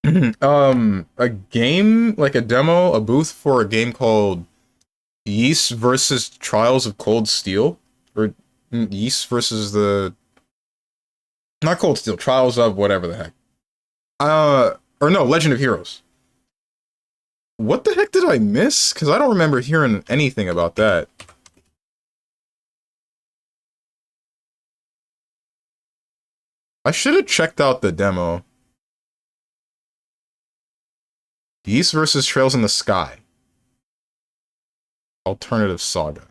a game, like a demo, a booth for a game called Yeast versus Trials of Cold Steel, or Yeast versus the not Cold Steel, Trials of whatever the heck. Or no, Legend of Heroes. What the heck did I miss? Because I don't remember hearing anything about that. I should have checked out the demo. Geese versus Trails in the Sky. Alternative Saga.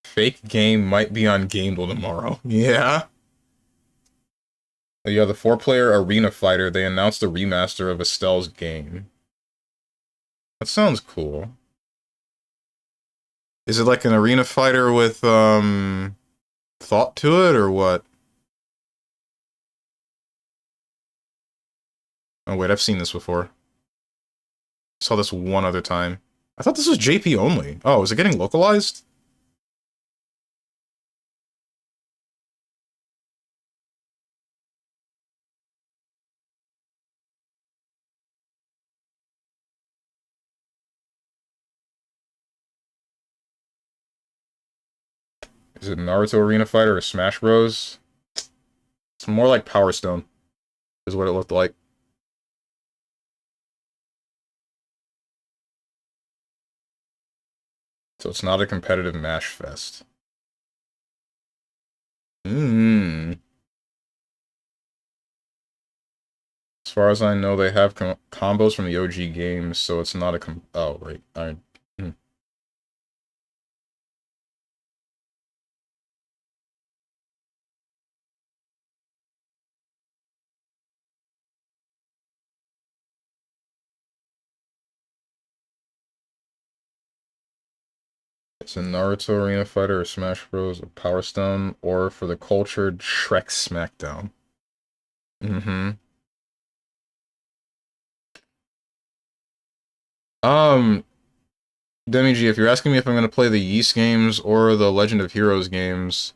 Fake game might be on Gameable tomorrow. Yeah. Yeah, the 4-player arena fighter. They announced a remaster of Estelle's game. That sounds cool. Is it like an arena fighter with, thought to it, or what? Oh, wait, I've seen this before. I saw this one other time. I thought this was JP only. Oh, is it getting localized? Is it Naruto Arena Fighter or Smash Bros? It's more like Power Stone, is what it looked like. So it's not a competitive Mash Fest. Hmm. As far as I know, they have combos from the OG games, so it's not a oh, right. It's a Naruto Arena Fighter or Smash Bros. Or Power Stone, or for the cultured Shrek Smackdown. Mm-hmm. Demi G, if you're asking me if I'm going to play the Yeast games or the Legend of Heroes games,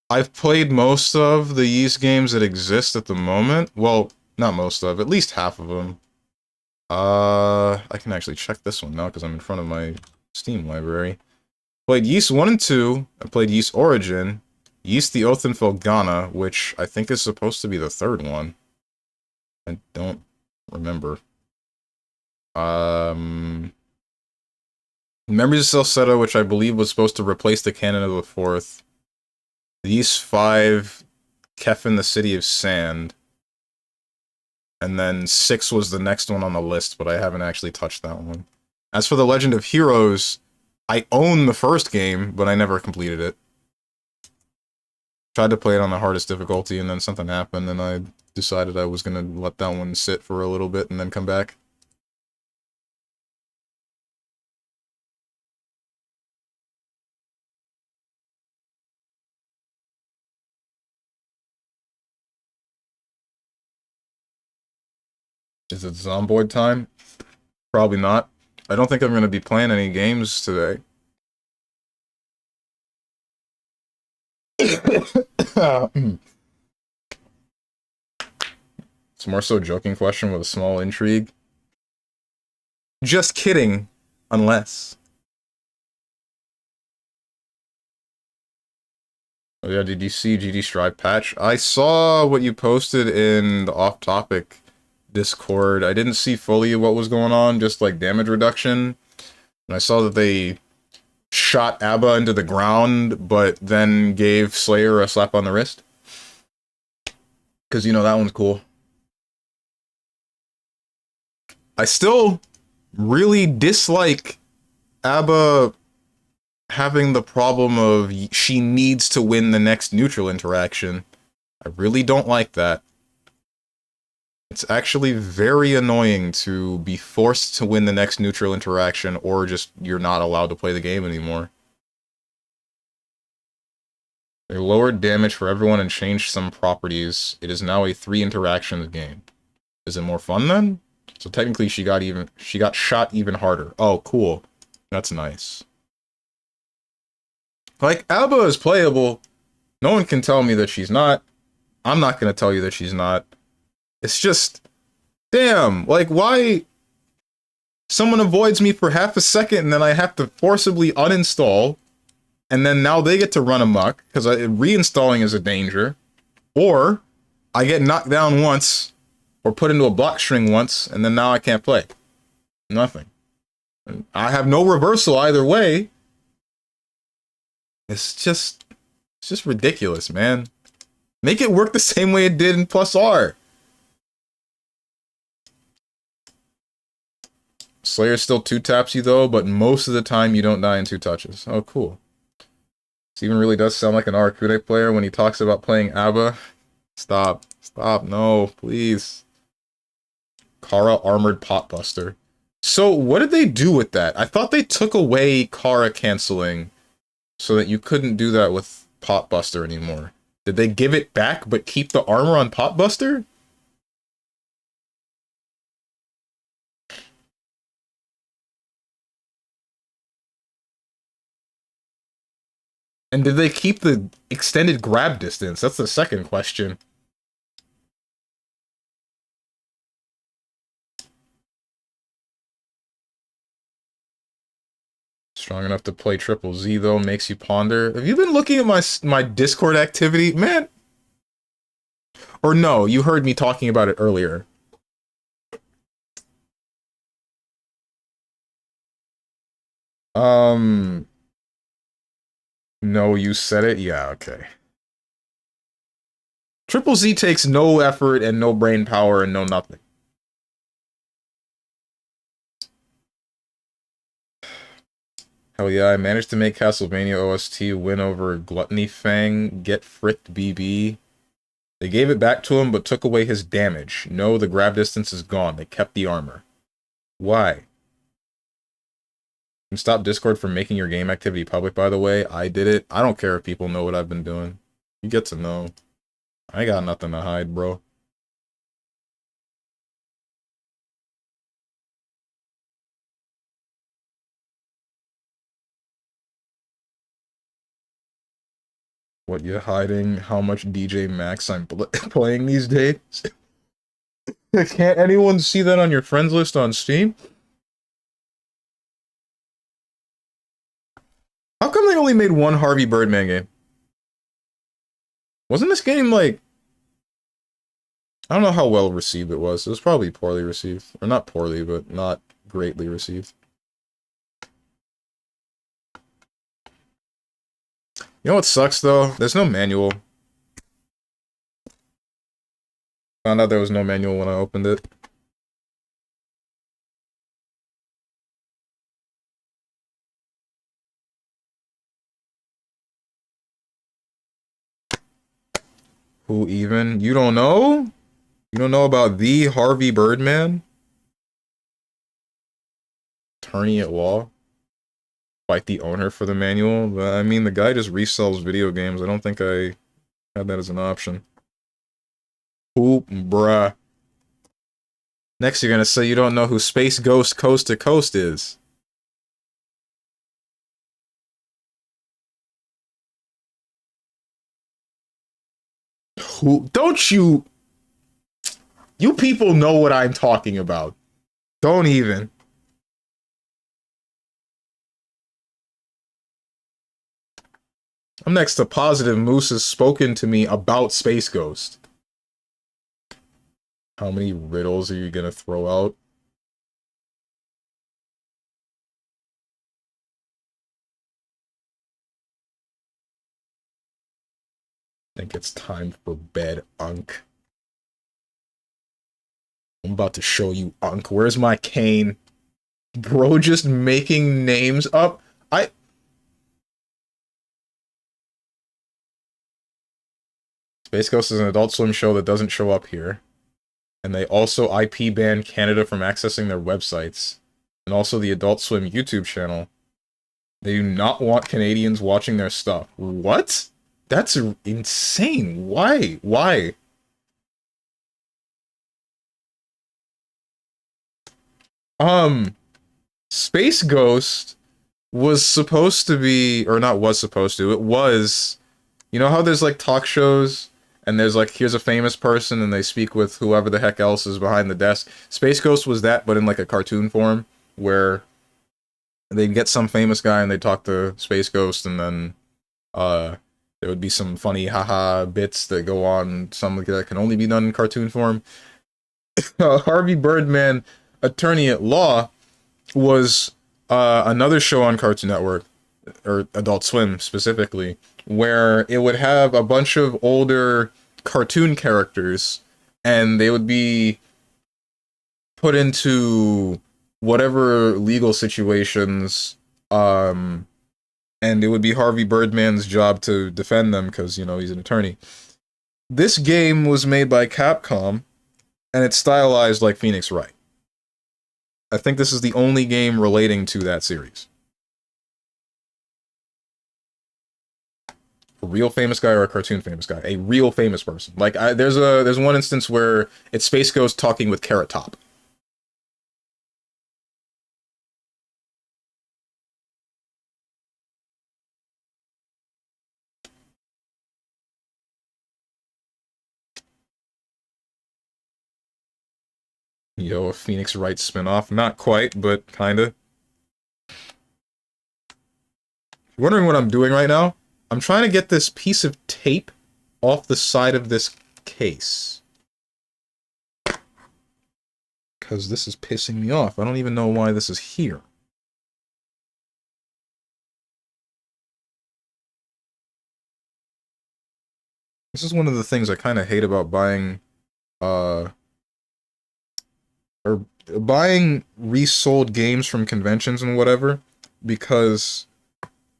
I've played most of the Yeast games that exist at the moment. Well, not most of, at least half of them. I can actually check this one now because I'm in front of my Steam library. Played Yeast 1 and 2. I played Yeast Origin. Yeast the Oath and Felghana, which I think is supposed to be the third one. I don't remember. Memories of Celceta, which I believe was supposed to replace the canon of the fourth. Yeast 5, Kefin, the City of Sand. And then 6 was the next one on the list, but I haven't actually touched that one. As for the Legend of Heroes, I own the first game, but I never completed it. Tried to play it on the hardest difficulty, and then something happened, and I decided I was gonna let that one sit for a little bit and then come back. Is it Zomboid time? Probably not. I don't think I'm gonna be playing any games today. It's more so a joking question with a small intrigue. Just kidding. Unless. Oh yeah, did you see GD Strive patch? I saw what you posted in the off-topic Discord. I didn't see fully what was going on, just like damage reduction. And I saw that they shot Abba into the ground, but then gave Slayer a slap on the wrist. Because, you know, that one's cool. I still really dislike Abba having the problem of she needs to win the next neutral interaction. I really don't like that. It's actually very annoying to be forced to win the next neutral interaction, or just you're not allowed to play the game anymore. They lowered damage for everyone and changed some properties. It is now a 3 interactions game. Is it more fun then? So technically she got shot even harder. Oh, cool. That's nice. Like, Alba is playable. No one can tell me that she's not. I'm not gonna tell you that she's not. It's just, damn, like, why someone avoids me for half a second and then I have to forcibly uninstall, and then now they get to run amok, because reinstalling is a danger, or I get knocked down once, or put into a block string once, and then now I can't play. Nothing. I have no reversal either way. It's just ridiculous, man. Make it work the same way it did in plus R. Slayer still 2-taps you though, but most of the time you don't die in 2 touches. Oh, cool. Steven really does sound like an Arcade player when he talks about playing ABBA. Stop. Stop. No, please. Kara Armored Potbuster. So, what did they do with that? I thought they took away Kara canceling so that you couldn't do that with Potbuster anymore. Did they give it back but keep the armor on Potbuster? And did they keep the extended grab distance? That's the second question. Strong enough to play Triple Z, though, makes you ponder. Have you been looking at my Discord activity? Man. Or no, you heard me talking about it earlier. No, you said it? Yeah, okay. Triple Z takes no effort and no brain power and no nothing. Hell yeah, I managed to make Castlevania OST win over Gluttony Fang, get fricked BB. They gave it back to him, but took away his damage. No, the grab distance is gone. They kept the armor. Why? And stop Discord from making your game activity public, by the way. I did it. I don't care if people know what I've been doing. You get to know. I ain't got nothing to hide, bro. What you hiding? How much DJ Max I'm playing these days? Can't anyone see that on your friends list on Steam? How come they only made one Harvey Birdman game? Wasn't this game like... I don't know how well received it was. It was probably poorly received. Or not poorly, but not greatly received. You know what sucks, though? There's no manual. Found out there was no manual when I opened it. Who even? You don't know? You don't know about the Harvey Birdman? Attorney at law? Fight the owner for the manual? I mean, the guy just resells video games. I don't think I had that as an option. Who? Bruh. Next, you're gonna say you don't know who Space Ghost Coast to Coast is. Who? Don't you... You people know what I'm talking about. Don't even. I'm next to positive Moose has spoken to me about Space Ghost. How many riddles are you gonna throw out? I think it's time for bed, Unk. I'm about to show you, Unk. Where's my cane? Bro just making names up? Space Ghost is an Adult Swim show that doesn't show up here. And they also IP ban Canada from accessing their websites. And also the Adult Swim YouTube channel. They do not want Canadians watching their stuff. What? That's insane. Why? Why? Space Ghost was supposed to be, or not was supposed to, it was, you know how there's like talk shows, and there's like, here's a famous person, and they speak with whoever the heck else is behind the desk? Space Ghost was that, but in like a cartoon form, where they'd get some famous guy and they'd talk to Space Ghost, and then, there would be some funny haha bits that go on, some that can only be done in cartoon form. Harvey Birdman, attorney at law, was another show on Cartoon Network, or Adult Swim specifically, where it would have a bunch of older cartoon characters, and they would be put into whatever legal situations, and it would be Harvey Birdman's job to defend them because, you know, he's an attorney. This game was made by Capcom, and it's stylized like Phoenix Wright. I think this is the only game relating to that series. A real famous guy or a cartoon famous guy? A real famous person. Like, there's one instance where it's Space Ghost talking with Carrot Top. Yo, a Phoenix Wright spinoff. Not quite, but kinda. You're wondering what I'm doing right now? I'm trying to get this piece of tape off the side of this case. Because this is pissing me off. I don't even know why this is here. This is one of the things I kind of hate about buying, or buying resold games from conventions and whatever, because,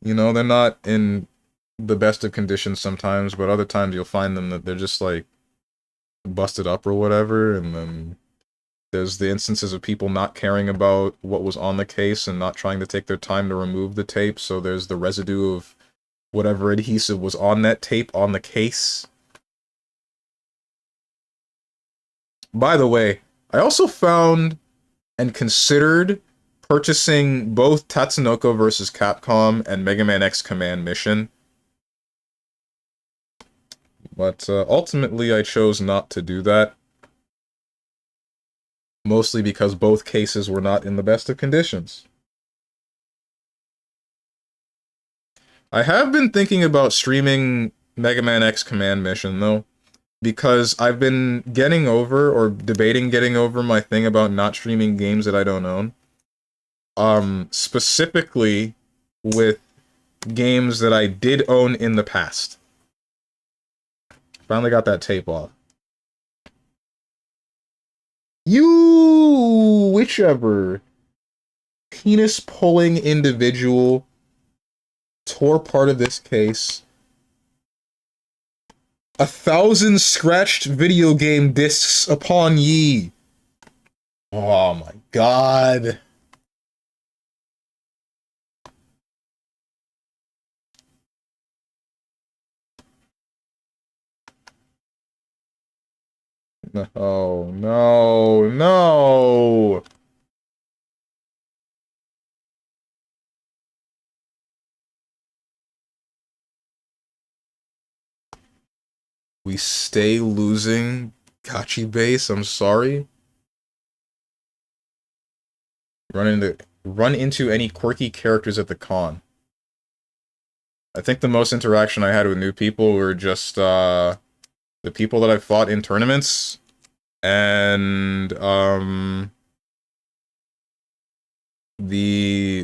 you know, they're not in the best of conditions sometimes, but other times you'll find them that they're just, like, busted up or whatever, and then there's the instances of people not caring about what was on the case and not trying to take their time to remove the tape, so there's the residue of whatever adhesive was on that tape on the case. By the way, I also found and considered purchasing both Tatsunoko vs. Capcom and Mega Man X Command Mission, but ultimately I chose not to do that. Mostly because both cases were not in the best of conditions. I have been thinking about streaming Mega Man X Command Mission, though, because I've been getting over, or debating getting over, my thing about not streaming games that I don't own. Specifically with games that I did own in the past. Finally got that tape off. You, whichever penis-pulling individual tore part of this case. 1,000 scratched video game discs upon ye. Oh my god. No, no, no. We stay losing Gachi base, I'm sorry. Run into any quirky characters at the con. I think the most interaction I had with new people were just the people that I fought in tournaments, and the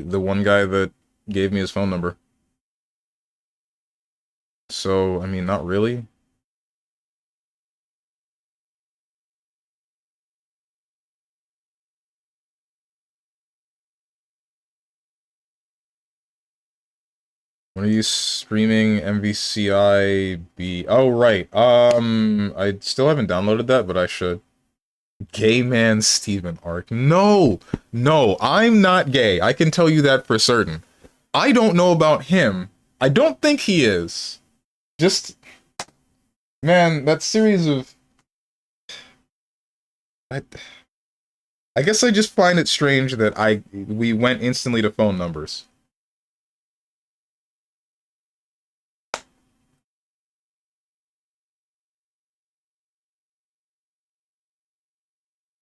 one guy that gave me his phone number. So, I mean, not really. When are you streaming MVCI? Oh, right. I still haven't downloaded that, but I should. Gay man Steven arc. No! No, I'm not gay. I can tell you that for certain. I don't know about him. I don't think he is. Just... Man, that series of... I guess I just find it strange that we went instantly to phone numbers.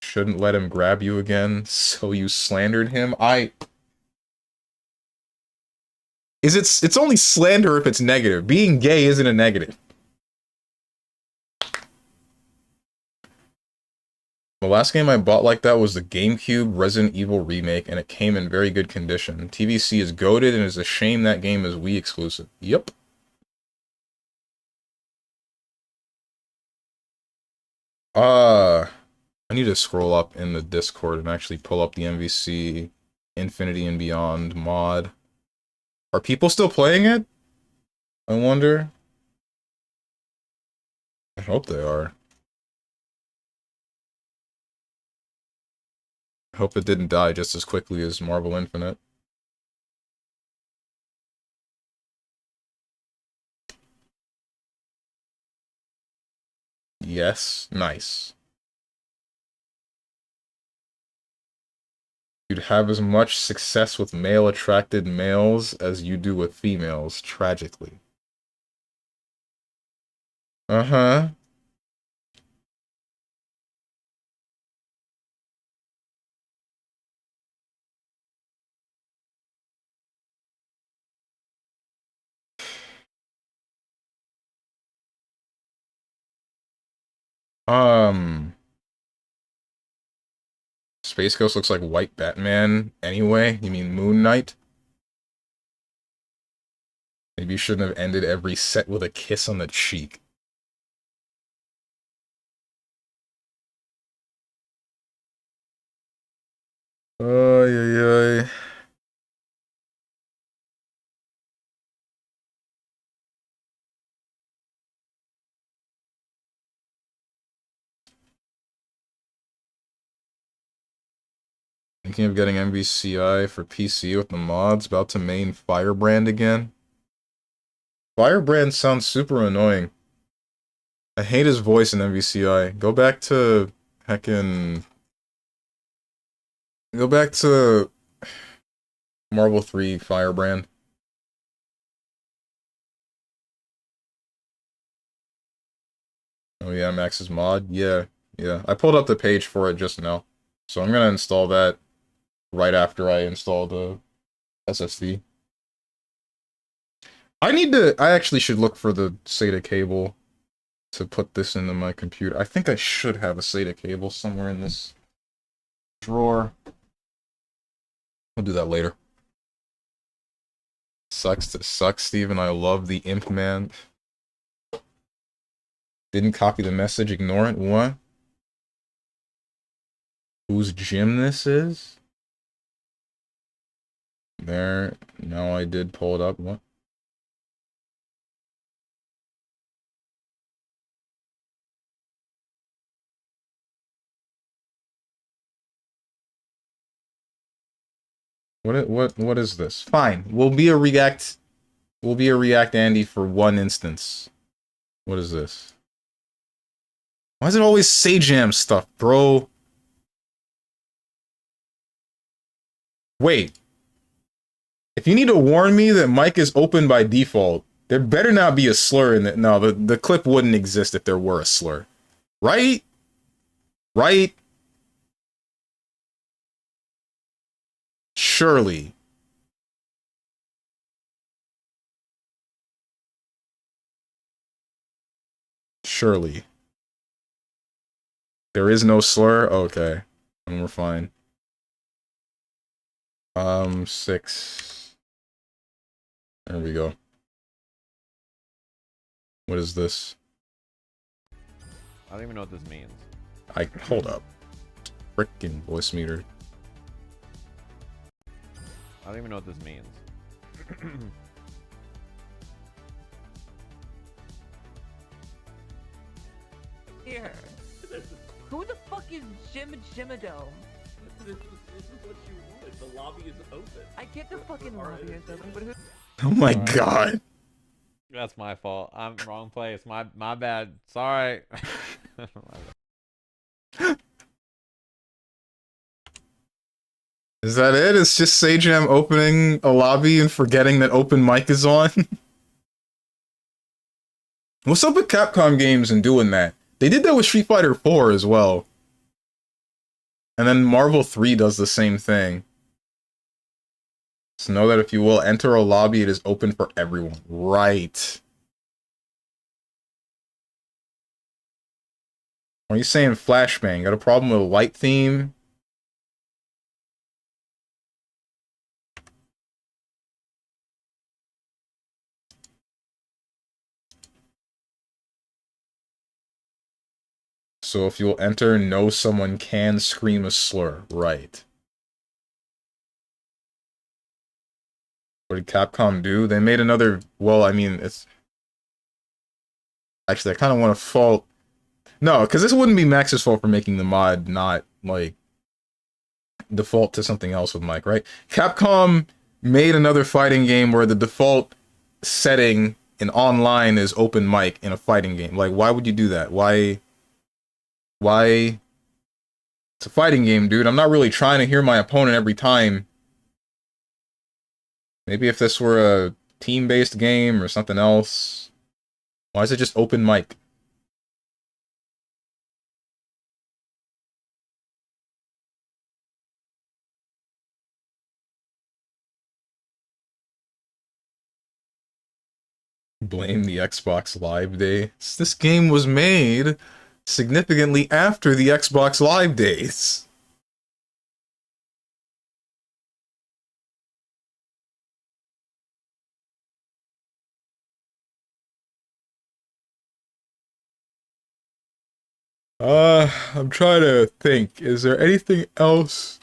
Shouldn't let him grab you again, so you slandered him? It's only slander if it's negative. Being gay isn't a negative. The last game I bought like that was the GameCube Resident Evil Remake, and it came in very good condition. TVC is goated, and it's a shame that game is Wii exclusive. Yep. I need to scroll up in the Discord and actually pull up the MVC Infinity and Beyond mod. Are people still playing it? I wonder. I hope they are. I hope it didn't die just as quickly as Marvel Infinite. Yes, nice. You'd have as much success with male-attracted males as you do with females, tragically. Uh-huh. Space Ghost looks like White Batman anyway. You mean Moon Knight? Maybe you shouldn't have ended every set with a kiss on the cheek. Ay, ay, ay. Thinking of getting MVCI for PC with the mods. About to main Firebrand again. Firebrand sounds super annoying. I hate his voice in MVCI. Go back to heckin'. Go back to Marvel 3 Firebrand. Oh yeah, Max's mod. Yeah. I pulled up the page for it just now. So I'm gonna install that right after I install the SSD. I actually should look for the SATA cable to put this into my computer. I think I should have a SATA cable somewhere in this drawer. I'll do that later. Sucks, Steven. I love the Imp Man. Didn't copy the message, ignore it. What? Whose gym this is? There. No, I did pull it up. What? What is this? Fine. We'll be a React Andy for one instance. What is this? Why is it always Sajam stuff, bro? Wait. If you need to warn me that mic is open by default, there better not be a slur in it. No, the clip wouldn't exist if there were a slur. Right? Right? Surely. Surely. There is no slur? Okay. And we're fine. 6. There we go. What is this? I don't even know what this means. Hold up. Frickin' voice meter. I don't even know what this means. Here. Who the fuck is Jim Jimadome? This is what you wanted. The lobby is open. I get the fucking lobby is open, but who? Oh my god. That's my fault. I'm wrong place. My bad. Sorry. Is that it? It's just Sajam opening a lobby and forgetting that open mic is on? What's up with Capcom games and doing that? They did that with Street Fighter 4 as well. And then Marvel 3 does the same thing. So know that if you will enter a lobby, it is open for everyone. Right. What are you saying, Flashbang? Got a problem with a light theme? So if you'll enter, know someone can scream a slur. Right. What did Capcom do? They made another... Well, I mean, it's... Actually, I kind of want to fault... No, because this wouldn't be Max's fault for making the mod not, like, default to something else with Mike, right? Capcom made another fighting game where the default setting in online is open mic in a fighting game. Like, why would you do that? Why? It's a fighting game, dude. I'm not really trying to hear my opponent every time. Maybe if this were a team-based game or something else. Why is it just open mic? Blame the Xbox Live Day. This game was made significantly after the Xbox Live days. I'm trying to think. Is there anything else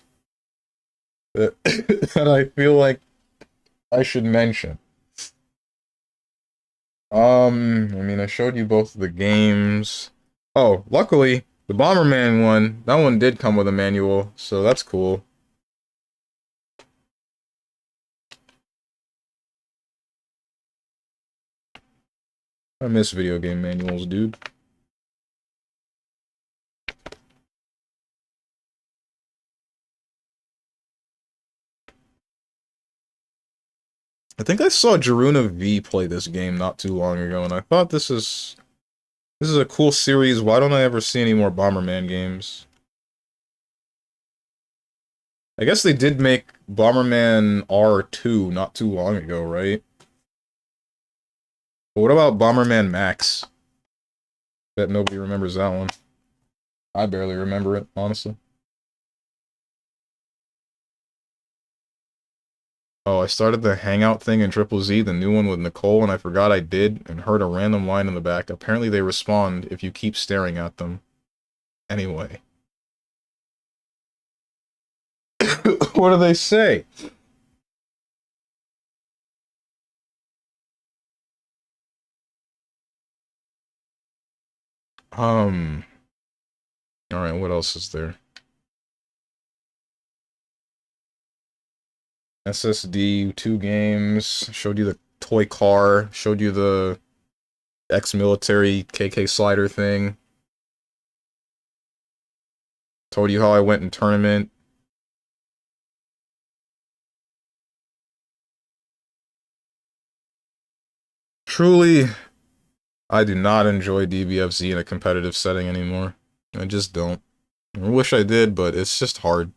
that, that I feel like I should mention? I mean, I showed you both of the games. Oh, luckily, the Bomberman one, that one did come with a manual, so that's cool. I miss video game manuals, dude. I think I saw Jaruna V play this game not too long ago, and I thought this is a cool series. Why don't I ever see any more Bomberman games? I guess they did make Bomberman R2 not too long ago, right? But what about Bomberman Max? Bet nobody remembers that one. I barely remember it, honestly. Oh, I started the Hangout thing in Triple Z, the new one with Nicole, and I forgot I did, and heard a random line in the back. Apparently they respond if you keep staring at them. Anyway. What do they say? Alright, what else is there? SSD, 2 games, showed you the toy car, showed you the ex-military KK slider thing. Told you how I went in tournament. Truly, I do not enjoy DBFZ in a competitive setting anymore. I just don't. I wish I did, but it's just hard.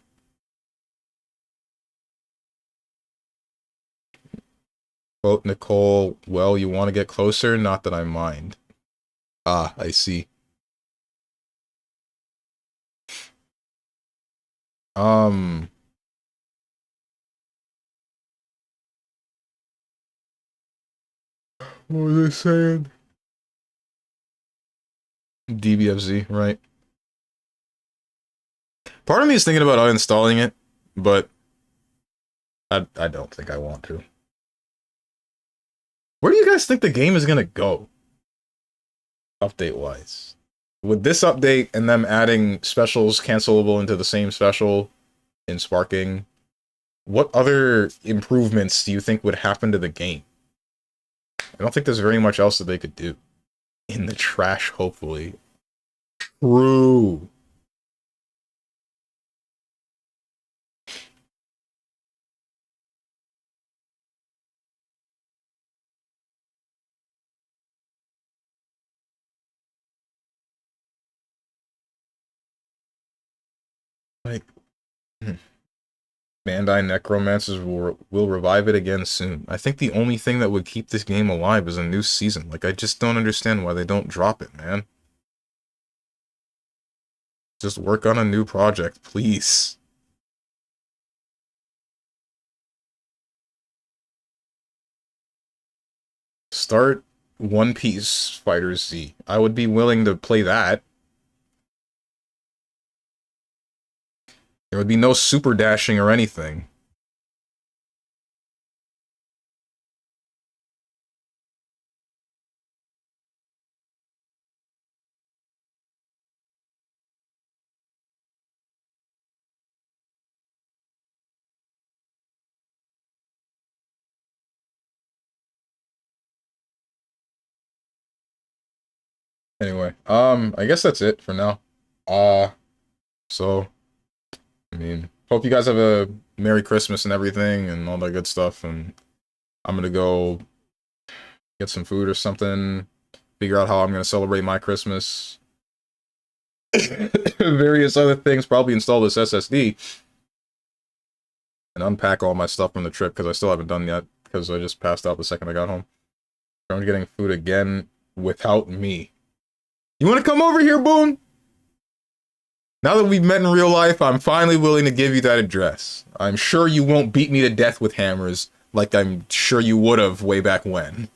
Quote Nicole, well, you want to get closer? Not that I mind. Ah, I see. What was I saying? DBFZ, right? Part of me is thinking about uninstalling it, but I don't think I want to. Where do you guys think the game is gonna go? Update-wise. With this update and them adding specials cancelable into the same special in Sparking, what other improvements do you think would happen to the game? I don't think there's very much else that they could do. In the trash, hopefully. True. Like, Bandai Necromancers will revive it again soon. I think the only thing that would keep this game alive is a new season. Like, I just don't understand why they don't drop it, man. Just work on a new project, please. Start One Piece Fighters Z. I would be willing to play that. There would be no super dashing or anything. Anyway, I guess that's it for now. So, I mean, hope you guys have a Merry Christmas and everything and all that good stuff, and I'm gonna go get some food or something, figure out how I'm gonna celebrate my Christmas. Various other things, probably install this SSD, and unpack all my stuff from the trip, because I still haven't done yet, because I just passed out the second I got home. I'm getting food again without me. You want to come over here, Boone? Now that we've met in real life, I'm finally willing to give you that address. I'm sure you won't beat me to death with hammers, like I'm sure you would have way back when.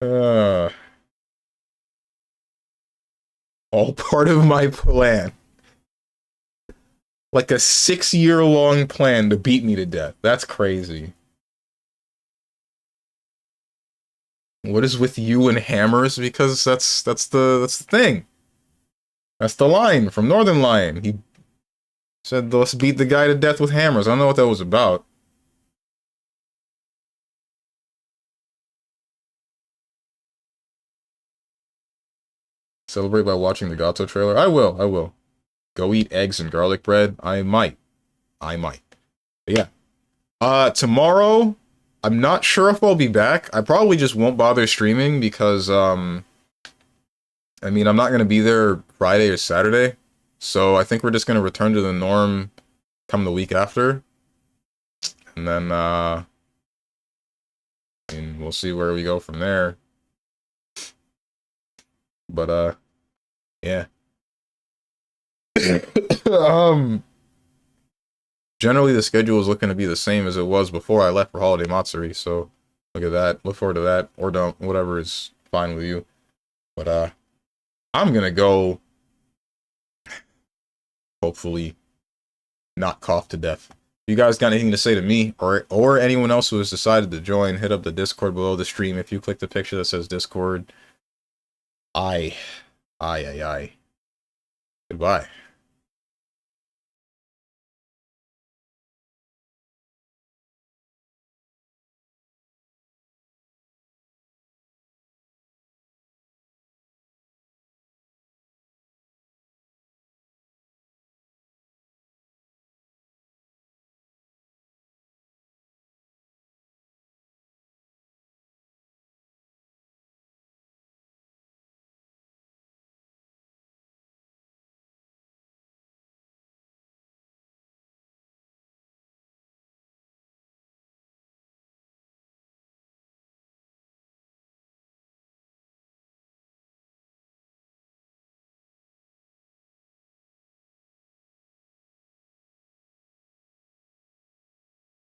All part of my plan. Like a 6-year-long plan to beat me to death. That's crazy. What is with you and hammers? Because that's the thing. That's the line from Northern Lion. He said, let's beat the guy to death with hammers. I don't know what that was about. Celebrate by watching the Gato trailer? I will. Go eat eggs and garlic bread? I might. But yeah. Tomorrow, I'm not sure if I'll be back. I probably just won't bother streaming because, I mean, I'm not going to be there Friday or Saturday. So I think we're just going to return to the norm come the week after. And then, I mean, we'll see where we go from there. But, yeah. Generally the schedule is looking to be the same as it was before I left for Holiday Matsuri, so look at that. Look forward to that, or don't, whatever is fine with you. But, I'm gonna go, hopefully, not cough to death. If you guys got anything to say to me, or anyone else who has decided to join, hit up the Discord below the stream. If you click the picture that says Discord, Goodbye.